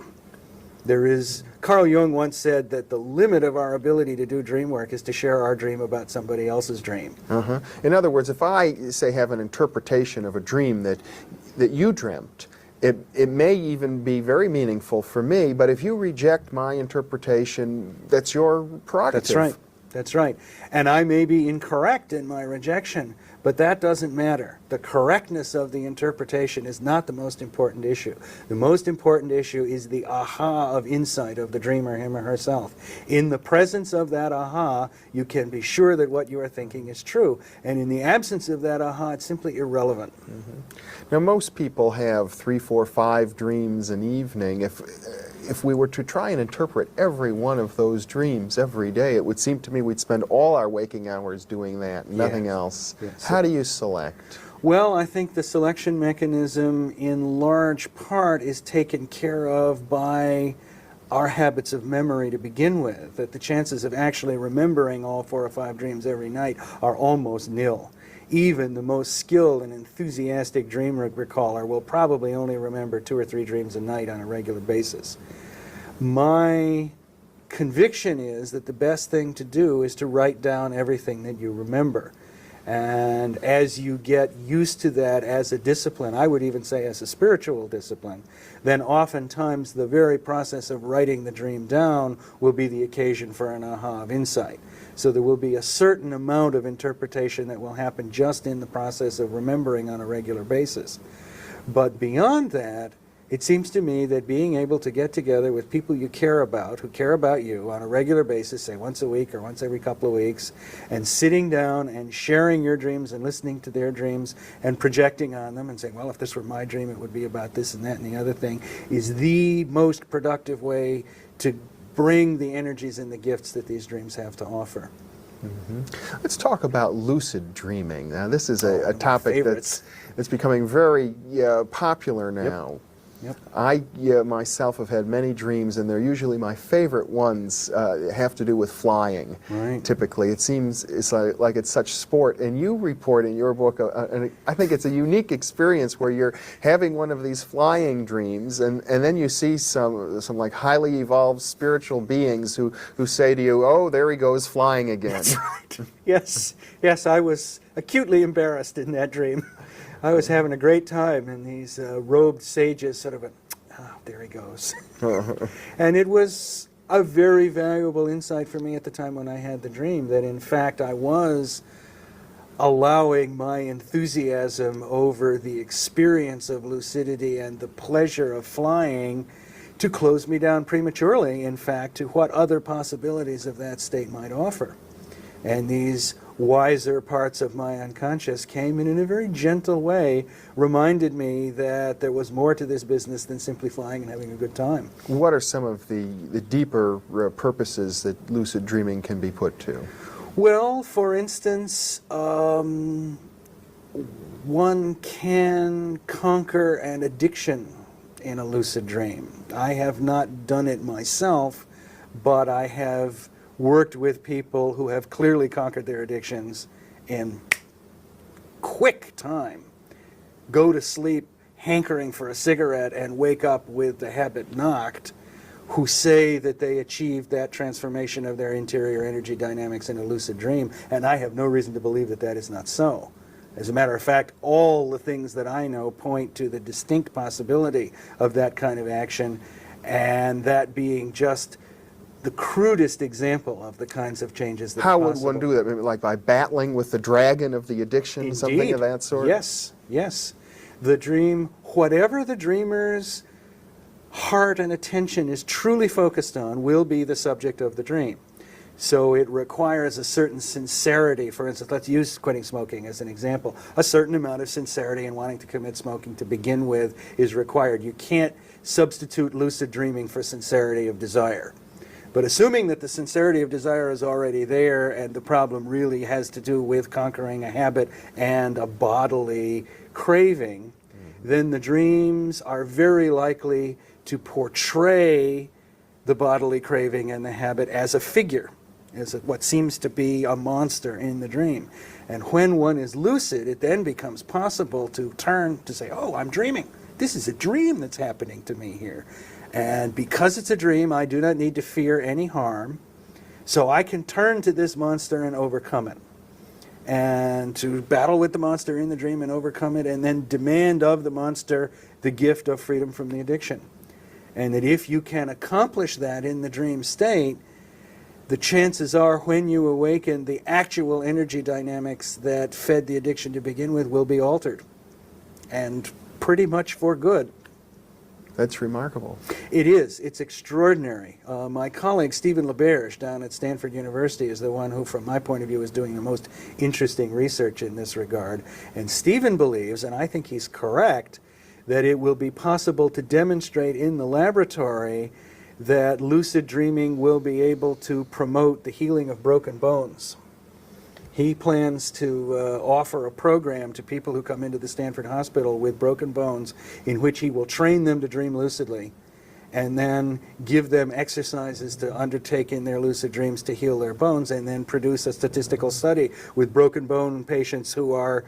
Carl Jung once said that the limit of our ability to do dream work is to share our dream about somebody else's dream. In other words, if I, say, have an interpretation of a dream that you dreamt, it may even be very meaningful for me, but if you reject my interpretation, that's your prerogative. That's right. That's right. And I may be incorrect in my rejection, but that doesn't matter. The correctness of the interpretation is not the most important issue. The most important issue is the aha of insight of the dreamer, him or herself. In the presence of that aha, you can be sure that what you are thinking is true. And in the absence of that aha, it's simply irrelevant. Now, most people have 3, 4, 5 dreams an evening. If we were to try and interpret every one of those dreams every day, it would seem to me we'd spend all our waking hours doing that, nothing else. Yes. How do you select? Well, I think the selection mechanism in large part is taken care of by our habits of memory to begin with, that the chances of actually remembering all 4 or 5 dreams every night are almost nil. Even the most skilled and enthusiastic dream recaller will probably only remember 2 or 3 dreams a night on a regular basis. My conviction is that the best thing to do is to write down everything that you remember. And as you get used to that as a discipline, I would even say as a spiritual discipline, then oftentimes the very process of writing the dream down will be the occasion for an aha of insight. So there will be a certain amount of interpretation that will happen just in the process of remembering on a regular basis. But beyond that, it seems to me that being able to get together with people you care about, who care about you on a regular basis, say once a week or once every couple of weeks, and sitting down and sharing your dreams and listening to their dreams and projecting on them and saying, well, if this were my dream, it would be about this and that and the other thing, is the most productive way to bring the energies and the gifts that these dreams have to offer. Let's talk about lucid dreaming. Now, this is a topic that's becoming very popular now. Yep. I myself have had many dreams, and they're usually my favorite ones have to do with flying. Right. Typically, it seems it's like it's such sport. And you report in your book, and I think it's a unique experience where you're having one of these flying dreams, and then you see some like highly evolved spiritual beings who say to you, "Oh, there he goes flying again." That's right. Yes, I was acutely embarrassed in that dream. I was having a great time, and these robed sages sort of went, there he goes. And it was a very valuable insight for me at the time when I had the dream, that in fact I was allowing my enthusiasm over the experience of lucidity and the pleasure of flying to close me down prematurely, in fact, to what other possibilities of that state might offer. And these wiser parts of my unconscious came in a very gentle way, reminded me that there was more to this business than simply flying and having a good time. What are some of the deeper purposes that lucid dreaming can be put to? Well, for instance, one can conquer an addiction in a lucid dream. I have not done it myself, but I have worked with people who have clearly conquered their addictions in quick time. Go to sleep hankering for a cigarette and wake up with the habit knocked who say that they achieved that transformation of their interior energy dynamics in a lucid dream, and I have no reason to believe that that is not so. As a matter of fact, all the things that I know point to the distinct possibility of that kind of action, and that being just the crudest example of the kinds of changes that How are would possible. one do that? Maybe like by battling with the dragon of the addiction, something Indeed. of that sort? Yes, yes. The dream, whatever the dreamer's heart and attention is truly focused on, will be the subject of the dream. So it requires a certain sincerity. For instance, let's use quitting smoking as an example. A certain amount of sincerity in wanting to commit smoking to begin with is required. You can't substitute lucid dreaming for sincerity of desire. But assuming that the sincerity of desire is already there and the problem really has to do with conquering a habit and a bodily craving, then the dreams are very likely to portray the bodily craving and the habit as a figure, as what seems to be a monster in the dream. And when one is lucid, it then becomes possible to turn to say, oh, I'm dreaming. This is a dream that's happening to me here. And because it's a dream, I do not need to fear any harm. So I can turn to this monster and overcome it. And to battle with the monster in the dream and overcome it, and then demand of the monster the gift of freedom from the addiction. And that if you can accomplish that in the dream state, the chances are when you awaken, the actual energy dynamics that fed the addiction to begin with will be altered. And pretty much for good. That's remarkable. It is. It's extraordinary. My colleague Stephen LaBerge down at Stanford University is the one who, from my point of view, is doing the most interesting research in this regard. And Stephen believes, and I think he's correct, that it will be possible to demonstrate in the laboratory that lucid dreaming will be able to promote the healing of broken bones. He plans to offer a program to people who come into the Stanford Hospital with broken bones in which he will train them to dream lucidly and then give them exercises to undertake in their lucid dreams to heal their bones, and then produce a statistical study with broken bone patients who are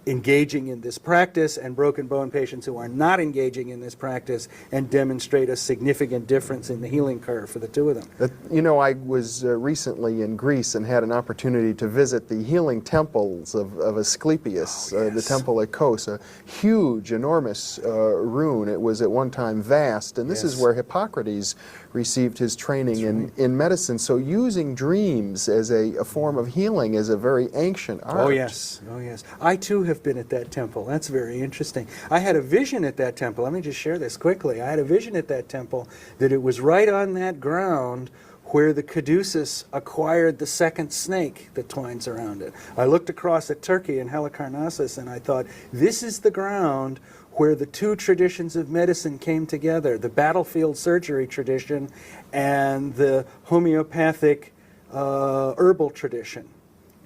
engaging in this practice and broken bone patients who are not engaging in this practice, and demonstrate a significant difference in the healing curve for the two of them. You know, I was recently in Greece and had an opportunity to visit the healing temples of Asclepius, the temple at Kos, a huge, enormous ruin. It was at one time vast, and this is where Hippocrates received his training in medicine. So using dreams as a form of healing is a very ancient art. Oh yes, oh yes. I too have been at that temple. That's very interesting. I had a vision at that temple. Let me just share this quickly. I had a vision at that temple that it was right on that ground where the caduceus acquired the second snake that twines around it. I looked across at Turkey and Halicarnassus and I thought, this is the ground where the two traditions of medicine came together, the battlefield surgery tradition and the homeopathic herbal tradition.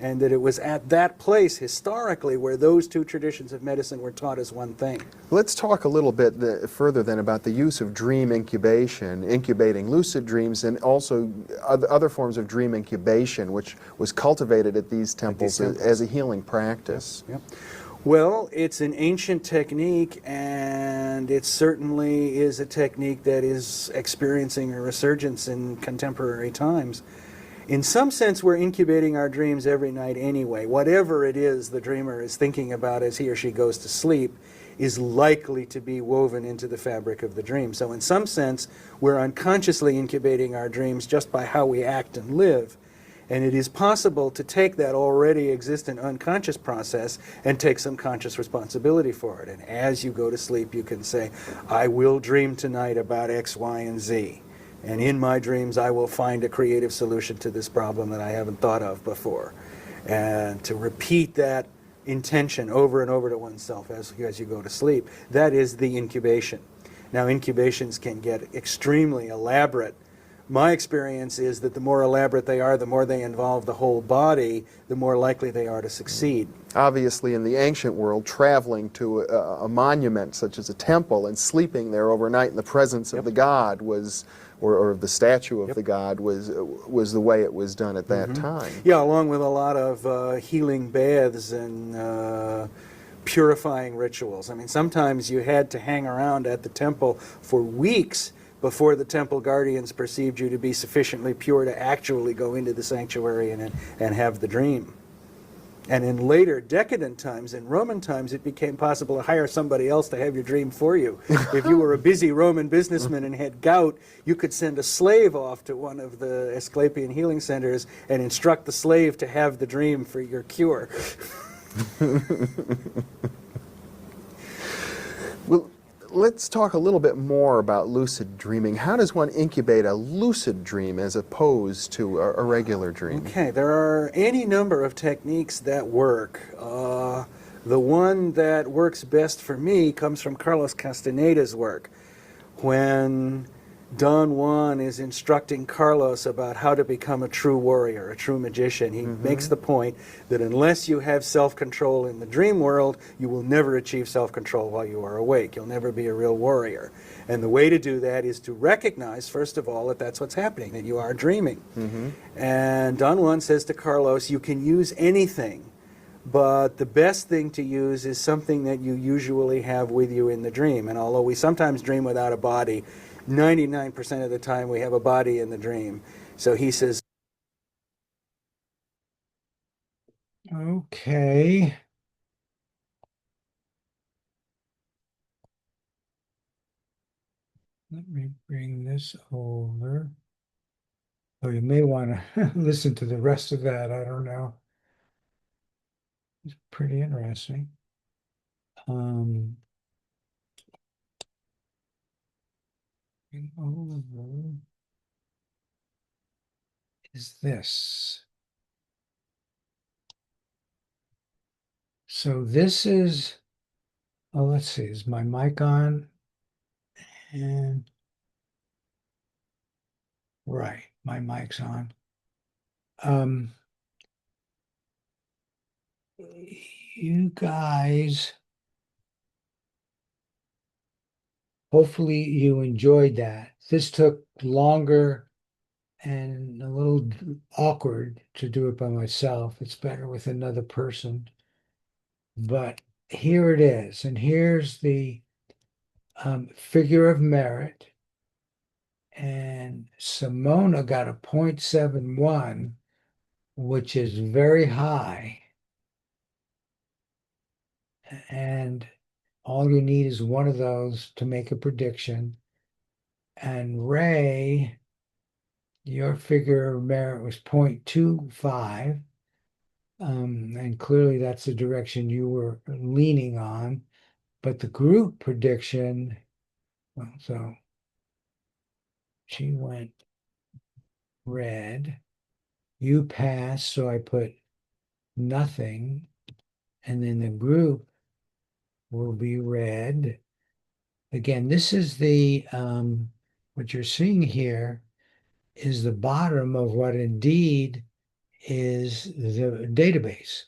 And that it was at that place historically where those two traditions of medicine were taught as one thing. Let's talk a little bit further then about the use of dream incubation, incubating lucid dreams, and also other forms of dream incubation, which was cultivated at these temples as a healing practice. Yep. Well, it's an ancient technique, and it certainly is a technique that is experiencing a resurgence in contemporary times. In some sense, we're incubating our dreams every night anyway. Whatever it is the dreamer is thinking about as he or she goes to sleep is likely to be woven into the fabric of the dream. So in some sense, we're unconsciously incubating our dreams just by how we act and live. And it is possible to take that already existent unconscious process and take some conscious responsibility for it. And as you go to sleep, you can say, I will dream tonight about X, Y, and Z. And in my dreams, I will find a creative solution to this problem that I haven't thought of before. And to repeat that intention over and over to oneself as you go to sleep, that is the incubation. Now, incubations can get extremely elaborate. My experience is that the more elaborate they are, the more they involve the whole body, the more likely they are to succeed. Obviously, in the ancient world, traveling to a monument such as a temple and sleeping there overnight in the presence of the god was, or the statue of the god was the way it was done at that time. Yeah, along with a lot of healing baths and purifying rituals. I mean, sometimes you had to hang around at the temple for weeks before the temple guardians perceived you to be sufficiently pure to actually go into the sanctuary and have the dream. And in later decadent times, in Roman times, it became possible to hire somebody else to have your dream for you. If you were a busy Roman businessman and had gout, you could send a slave off to one of the Asclepian healing centers and instruct the slave to have the dream for your cure. Well, let's talk a little bit more about lucid dreaming. How does one incubate a lucid dream as opposed to a regular dream? Okay, there are any number of techniques that work. The one that works best for me comes from Carlos Castaneda's work. When Don Juan is instructing Carlos about how to become a true warrior, a true magician, he makes the point that unless you have self-control in the dream world, you will never achieve self-control while you are awake. You'll never be a real warrior. And the way to do that is to recognize, first of all, that that's what's happening, that you are dreaming. And Don Juan says to Carlos, you can use anything, but the best thing to use is something that you usually have with you in the dream. And although we sometimes dream without a body, 99% of the time we have a body in the dream. So he says, Okay. Let me bring this over. Oh, you may want to listen to the rest of that. I don't know. It's pretty interesting. Um, over is this. So this is, oh, let's see, is my mic on? And right, my mic's on. You guys, hopefully you enjoyed that. This took longer and a little awkward to do it by myself. It's better with another person. But here it is. And here's the figure of merit. And Simona got a 0.71, which is very high. And all you need is one of those to make a prediction. And Ray, your figure of merit was 0.25. And clearly that's the direction you were leaning on. But the group prediction, well, so she went red. You passed, so I put nothing. And then the group will be red. Again, this is the, what you're seeing here is the bottom of what indeed is the database.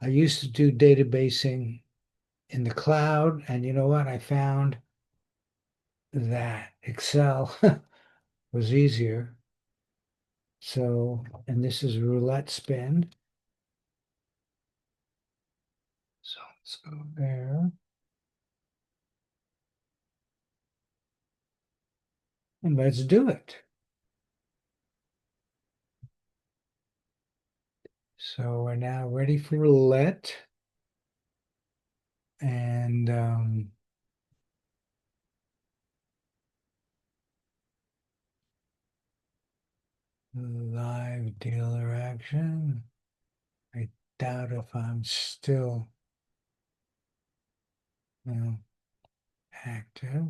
I used to do databasing in the cloud, and you know what? I found that Excel was easier. So, and this is roulette spin. So let's go there. And let's do it. So we're now ready for roulette. And live dealer action. I doubt if I'm still active.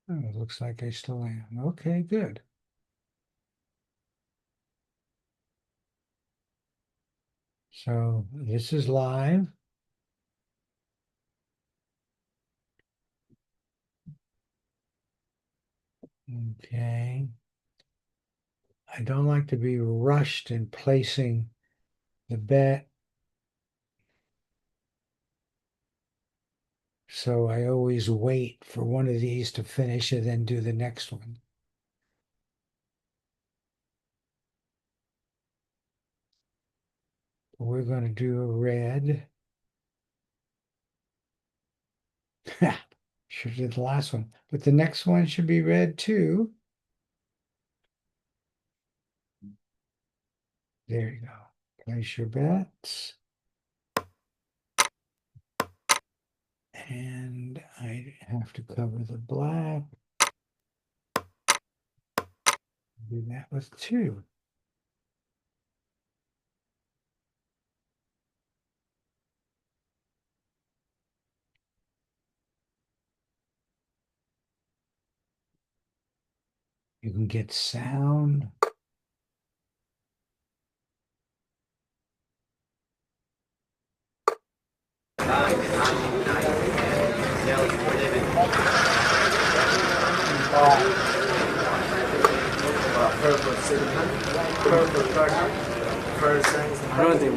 Oh, it looks like I still am. Okay, good. So this is live. Okay. I don't like to be rushed in placing the bet. So I always wait for one of these to finish and then do the next one. We're going to do a red. Should have did the last one, but the next one should be red too. There you go. Place your bets. And I have to cover the black. Do that with 2. You can get sound.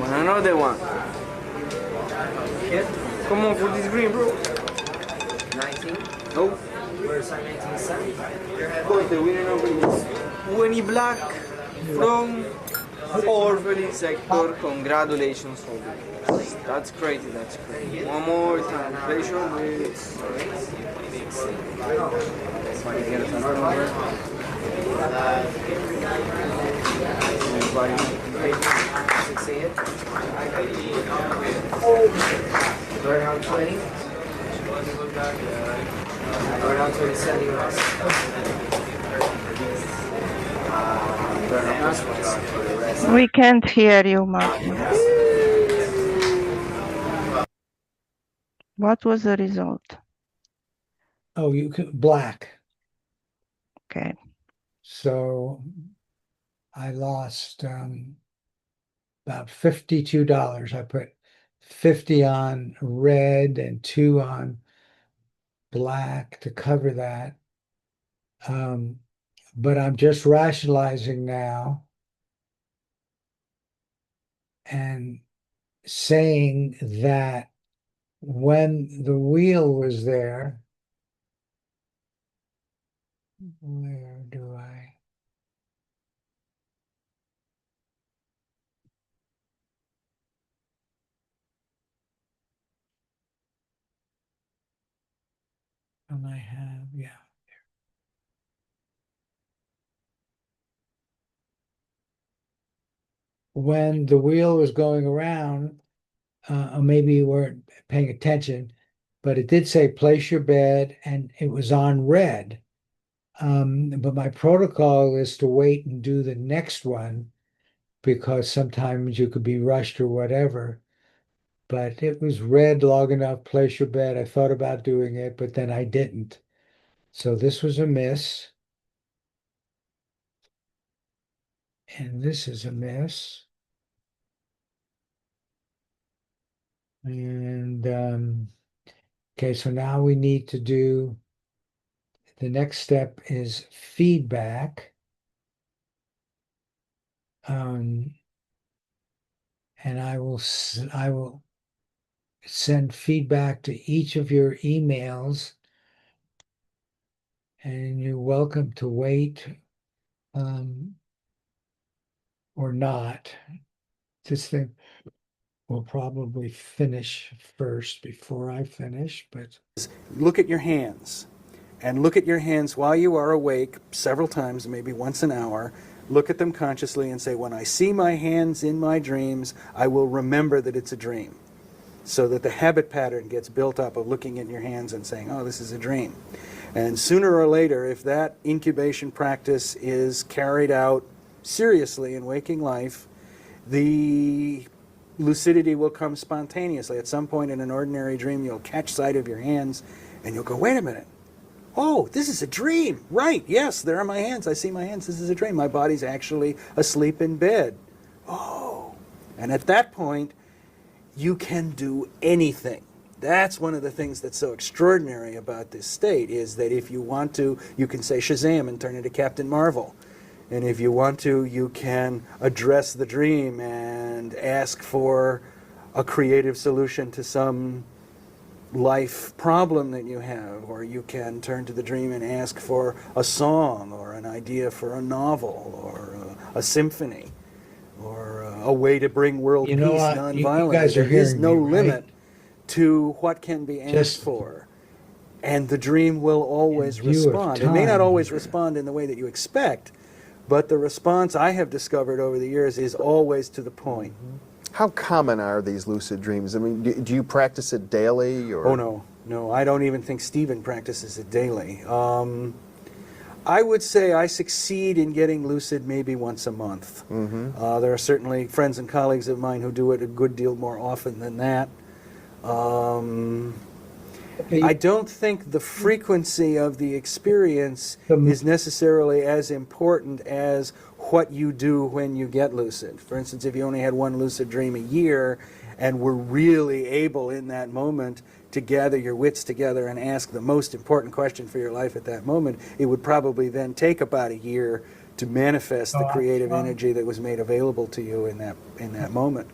Another one. Come on for this green, bro. 19. No. Where's our 19 cent? But the winner number is 20 black from Orphan sector. Congratulations, Holden. That's crazy, that's crazy. One more time. Pleasure with. Burn out 20. Burn out 20, sending us. Burn out this one for the rest. We can't hear you, Martin. What was the result? Oh, you could black. Okay. So I lost about $52. I put 50 on red and 2 on black to cover that. But I'm just rationalizing now and saying that when the wheel was there, where do I? And I have, yeah. When the wheel was going around, maybe you weren't paying attention, but it did say place your bet and it was on red. But my protocol is to wait and do the next one because sometimes you could be rushed or whatever. But it was red long enough, place your bet. I thought about doing it, but then I didn't. So this was a miss. And this is a miss. And okay, so now we need to do the next step is feedback. And I will send feedback to each of your emails, and you're welcome to wait or not. This thing will probably finish first before I finish, but Look at your hands, and look at your hands while you are awake several times, maybe once an hour. Look at them consciously and say, when I see my hands in my dreams, I will remember that it's a dream. So that the habit pattern gets built up of looking at your hands and saying, oh, this is a dream. And sooner or later, if that incubation practice is carried out seriously in waking life, the lucidity will come spontaneously. At some point in an ordinary dream, you'll catch sight of your hands and you'll go, wait a minute. Oh, this is a dream. Right, yes, there are my hands. I see my hands. This is a dream. My body's actually asleep in bed. Oh. And at that point, you can do anything. That's one of the things that's so extraordinary about this state, is that if you want to, you can say Shazam and turn into Captain Marvel. And if you want to, you can address the dream and ask for a creative solution to some life problem that you have, or you can turn to the dream and ask for a song or an idea for a novel or a symphony or a way to bring world You know peace what? You nonviolently. guys are There is hearing no me, right? limit to what can be asked Just- for. and the dream will always view of respond. It may not time always here. respond in the way that you expect, but the response I have discovered over the years is always to the point. How common are these lucid dreams? I mean, do you practice it daily? Or? Oh, no, I don't even think Stephen practices it daily. I would say I succeed in getting lucid maybe once a month. There are certainly friends and colleagues of mine who do it a good deal more often than that. I don't think the frequency of the experience is necessarily as important as what you do when you get lucid. For instance, if you only had one lucid dream a year and were really able in that moment to gather your wits together and ask the most important question for your life at that moment, it would probably then take about a year to manifest the creative energy that was made available to you in that moment.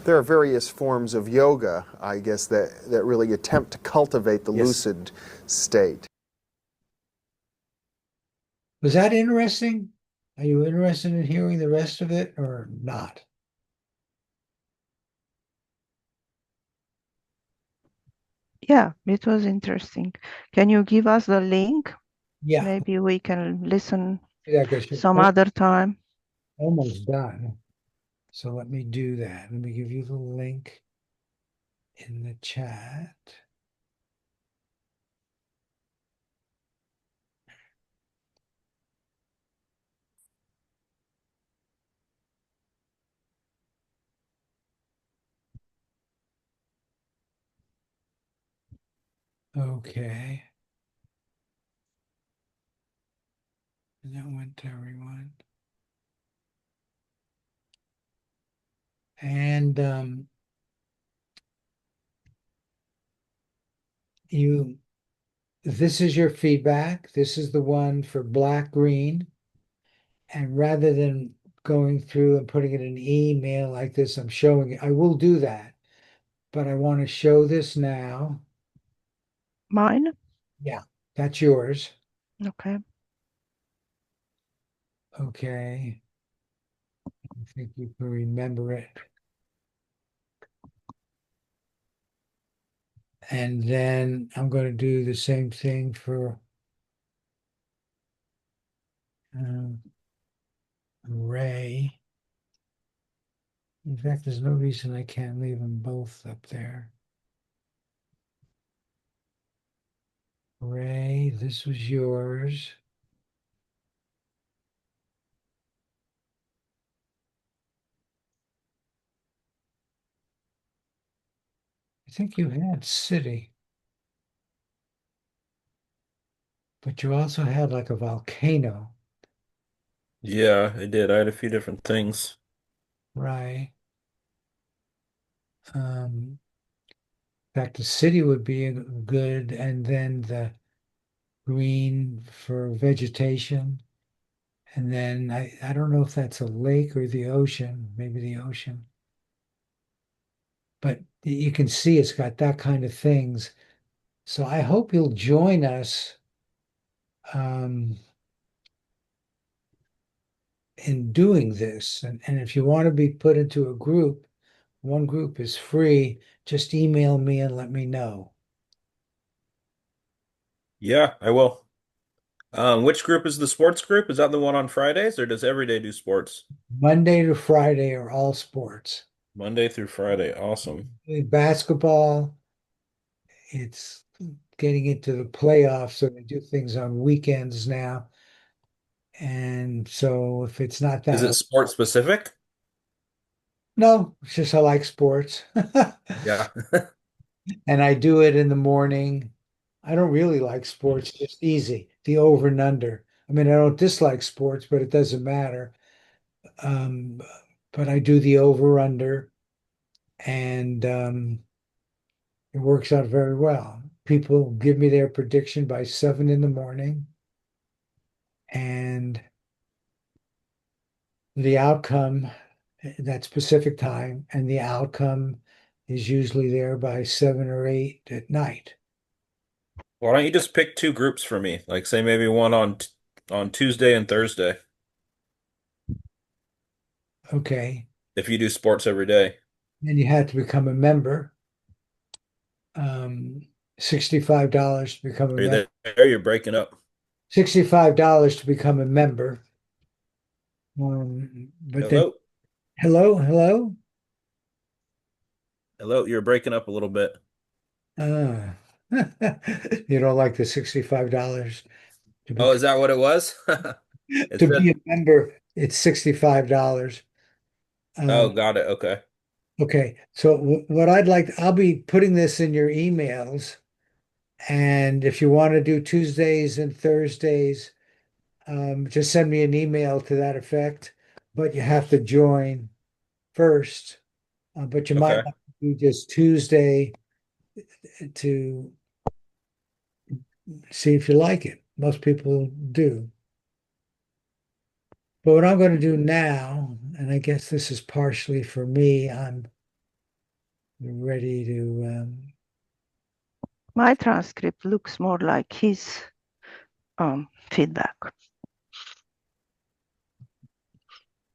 There are various forms of yoga, I guess, that really attempt to cultivate the lucid state. Was that interesting? Are you interested in hearing the rest of it or not? Yeah, it was interesting. Can you give us the link? Yeah. Maybe we can listen I guess you're some other time. almost done. So let me do that. Let me give you the link in the chat. Okay. And that went to everyone. And this is your feedback. This is the one for black, green. And rather than going through and putting it in an email like this, I'm showing it. I will do that, but I want to show this now. Mine? Yeah, that's yours. Okay. Okay. I think you can remember it. And then I'm going to do the same thing for Ray. In fact, there's no reason I can't leave them both up there. Ray, this was yours. I think you had city, but you also had like a volcano, Yeah, I did. I had a few different things. right? In fact, the city would be good, and then the green for vegetation. And then I don't know if that's a lake or the ocean, maybe the ocean. But you can see it's got that kind of things. So I hope you'll join us um, in doing this. And if you want to be put into a group, one group is free. Just email me and let me know. Yeah, I will. Which group is the sports group? Is that the one on Fridays, or does every day do sports? Monday to Friday are all sports. Monday through Friday. Awesome. Basketball, it's getting into the playoffs, so they do things on weekends now. And so if it's not Is it that, sport specific? no, it's just I like sports. Yeah. And I do it in the morning. I don't really like sports, just easy, the over and under. I mean, I don't dislike sports, but it doesn't matter. Um, but I do the over under, and it works out very well. People give me their prediction by 7 in the morning, and the outcome, that specific time, and the outcome is usually there by 7 or 8 at night. Why don't you just pick two groups for me? Like say maybe one on Tuesday and Thursday Okay. if you do sports every day. Then you have to become a member. Um, $65 to become a Are you member. there? You're breaking up. $65 to become a member. But then, Hello? hello, hello. Hello? You're breaking up a little bit. Uh, you don't like the $65 to be Oh, is that what it was? It to said, be a member? It's $65. oh, Um, got it. Okay. okay, so what I'd like, I'll be putting this in your emails, and if you want to do Tuesdays and Thursdays, just send me an email to that effect. But you have to join first. But you might Okay. want to do just Tuesday to see if you like it. Most people do. But what I'm going to do now, and I guess this is partially for me, I'm ready to. My transcript looks more like his feedback.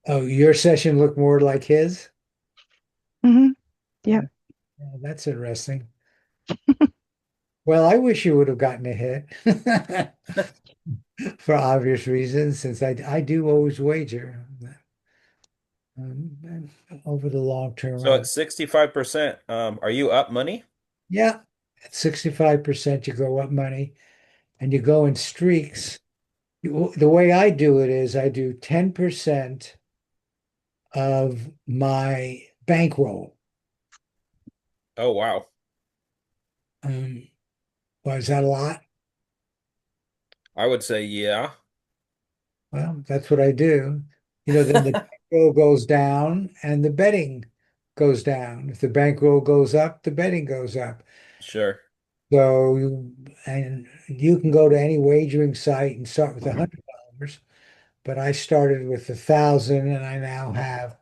Oh, your session looked more like his? Yeah. Oh, that's interesting. Well, I wish you would have gotten a hit for obvious reasons, since I do always wager over the long term. So at 65%, are you up money? Yeah, at 65% you go up money and you go in streaks. The way I do it is I do 10% of my bankroll. Oh, wow. Um, was that a lot? I would say, yeah. Well, that's what I do. Then the bankroll goes down and the betting goes down. If the bankroll goes up, the betting goes up. Sure. And you can go to any wagering site and start with $100, but I started with 1,000 and I now have,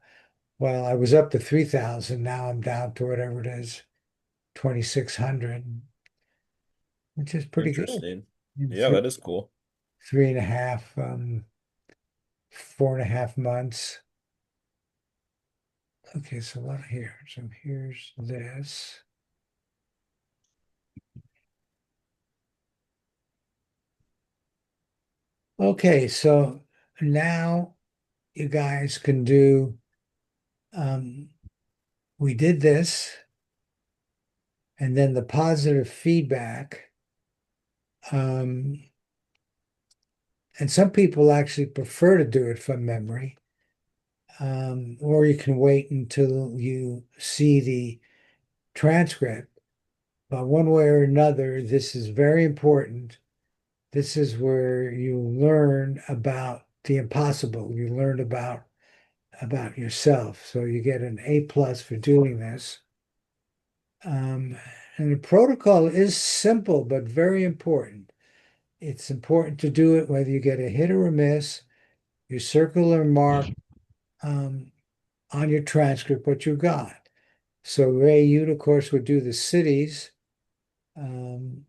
well, I was up to 3,000. Now I'm down to whatever it is, 2,600, which is pretty good Interesting. in Yeah, that is cool. 3.5, 4.5 months. Okay, so what here? So here's this. Okay, so now you guys can do, we did this, and then the positive feedback. Um, and some people actually prefer to do it from memory, or you can wait until you see the transcript. But one way or another, this is very important. This is where you learn about the impossible. You learn about yourself. So you get an A+ for doing this. And the protocol is simple, but very important. It's important to do it whether you get a hit or a miss. You circle or mark um, on your transcript what you got. So Ray, you of course would do the cities, um,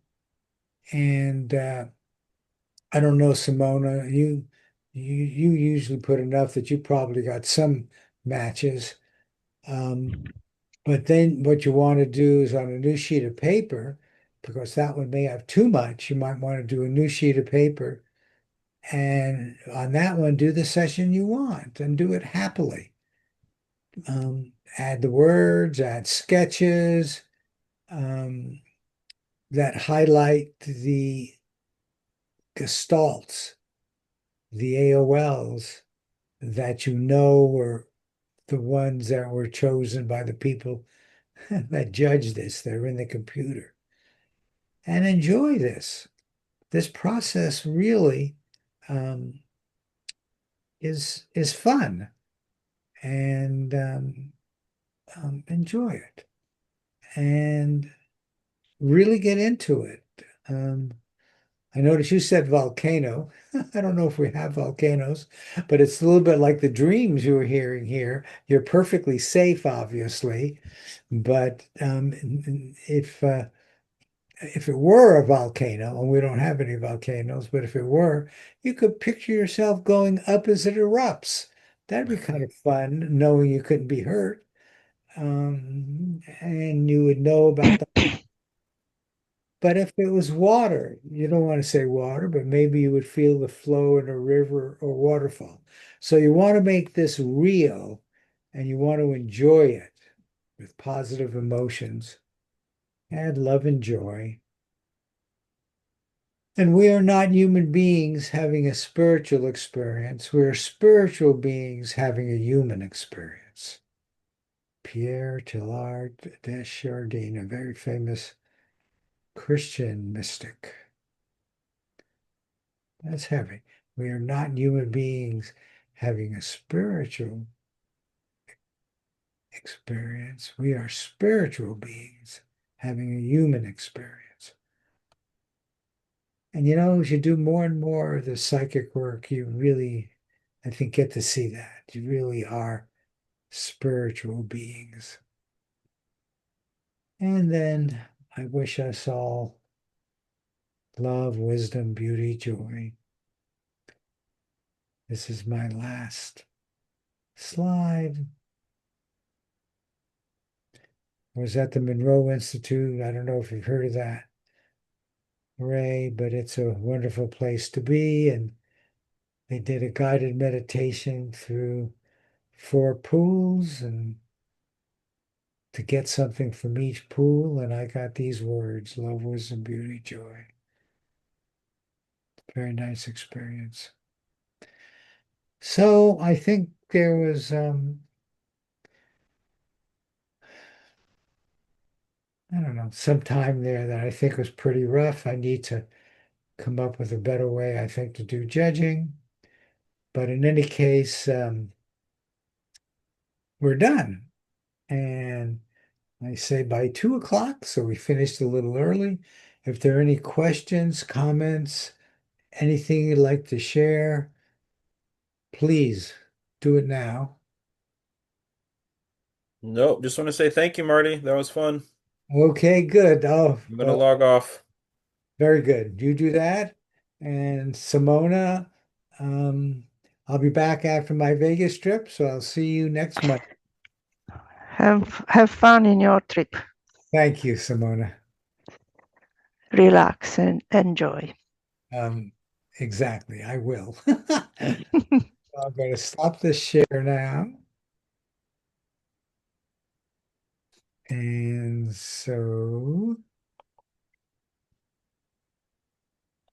and I don't know, Simona, you usually put enough that you probably got some matches. Um, but then what you want to do is on a new sheet of paper, because that one may have too much, you might want to do a new sheet of paper. And on that one, do the session you want and do it happily. Add the words, add sketches um, that highlight the gestalts, the AOLs that you know were the ones that were chosen by the people that judge this. They're in the computer. And enjoy this. This process really um, is fun, and enjoy it and really get into it. Um, I noticed you said volcano. I don't know if we have volcanoes, but it's a little bit like the dreams you were hearing here. You're perfectly safe, obviously, but if it were a volcano, and we don't have any volcanoes, but if it were, you could picture yourself going up as it erupts. That'd be kind of fun, knowing you couldn't be hurt. And you would know about But if it was water, you don't want to say water, but maybe you would feel the flow in a river or waterfall. So you want to make this real and you want to enjoy it with positive emotions. Add love and joy. And we are not human beings having a spiritual experience. We are spiritual beings having a human experience. Pierre Teilhard de Chardin, a very famous Christian mystic. That's heavy. We are not human beings having a spiritual experience. We are spiritual beings having a human experience. And as you do more and more of the psychic work, you really, I think, get to see that. You really are spiritual beings. And then I wish us all love, wisdom, beauty, joy. This is my last slide. I was at the Monroe Institute. I don't know if you've heard of that, Ray, but it's a wonderful place to be. And they did a guided meditation through 4 pools and to get something from each pool. And I got these words: love, wisdom, beauty, joy. Very nice experience. So I think there was, I don't know, some time there that I think was pretty rough. I need to come up with a better way, I think, to do judging. But in any case, we're done. And I say by 2 o'clock, so we finished a little early. If there are any questions, comments, anything you'd like to share, please do it now. Nope. Just want to say thank you, Marty. That was fun. Okay, good. Oh, I'm gonna well, log off. very good. You do that. And Simona, um, I'll be back after my Vegas trip, so I'll see you next month. Have fun in your trip. Thank you, Simona. Relax and enjoy. Exactly, I will. I'm going to stop this share now. And so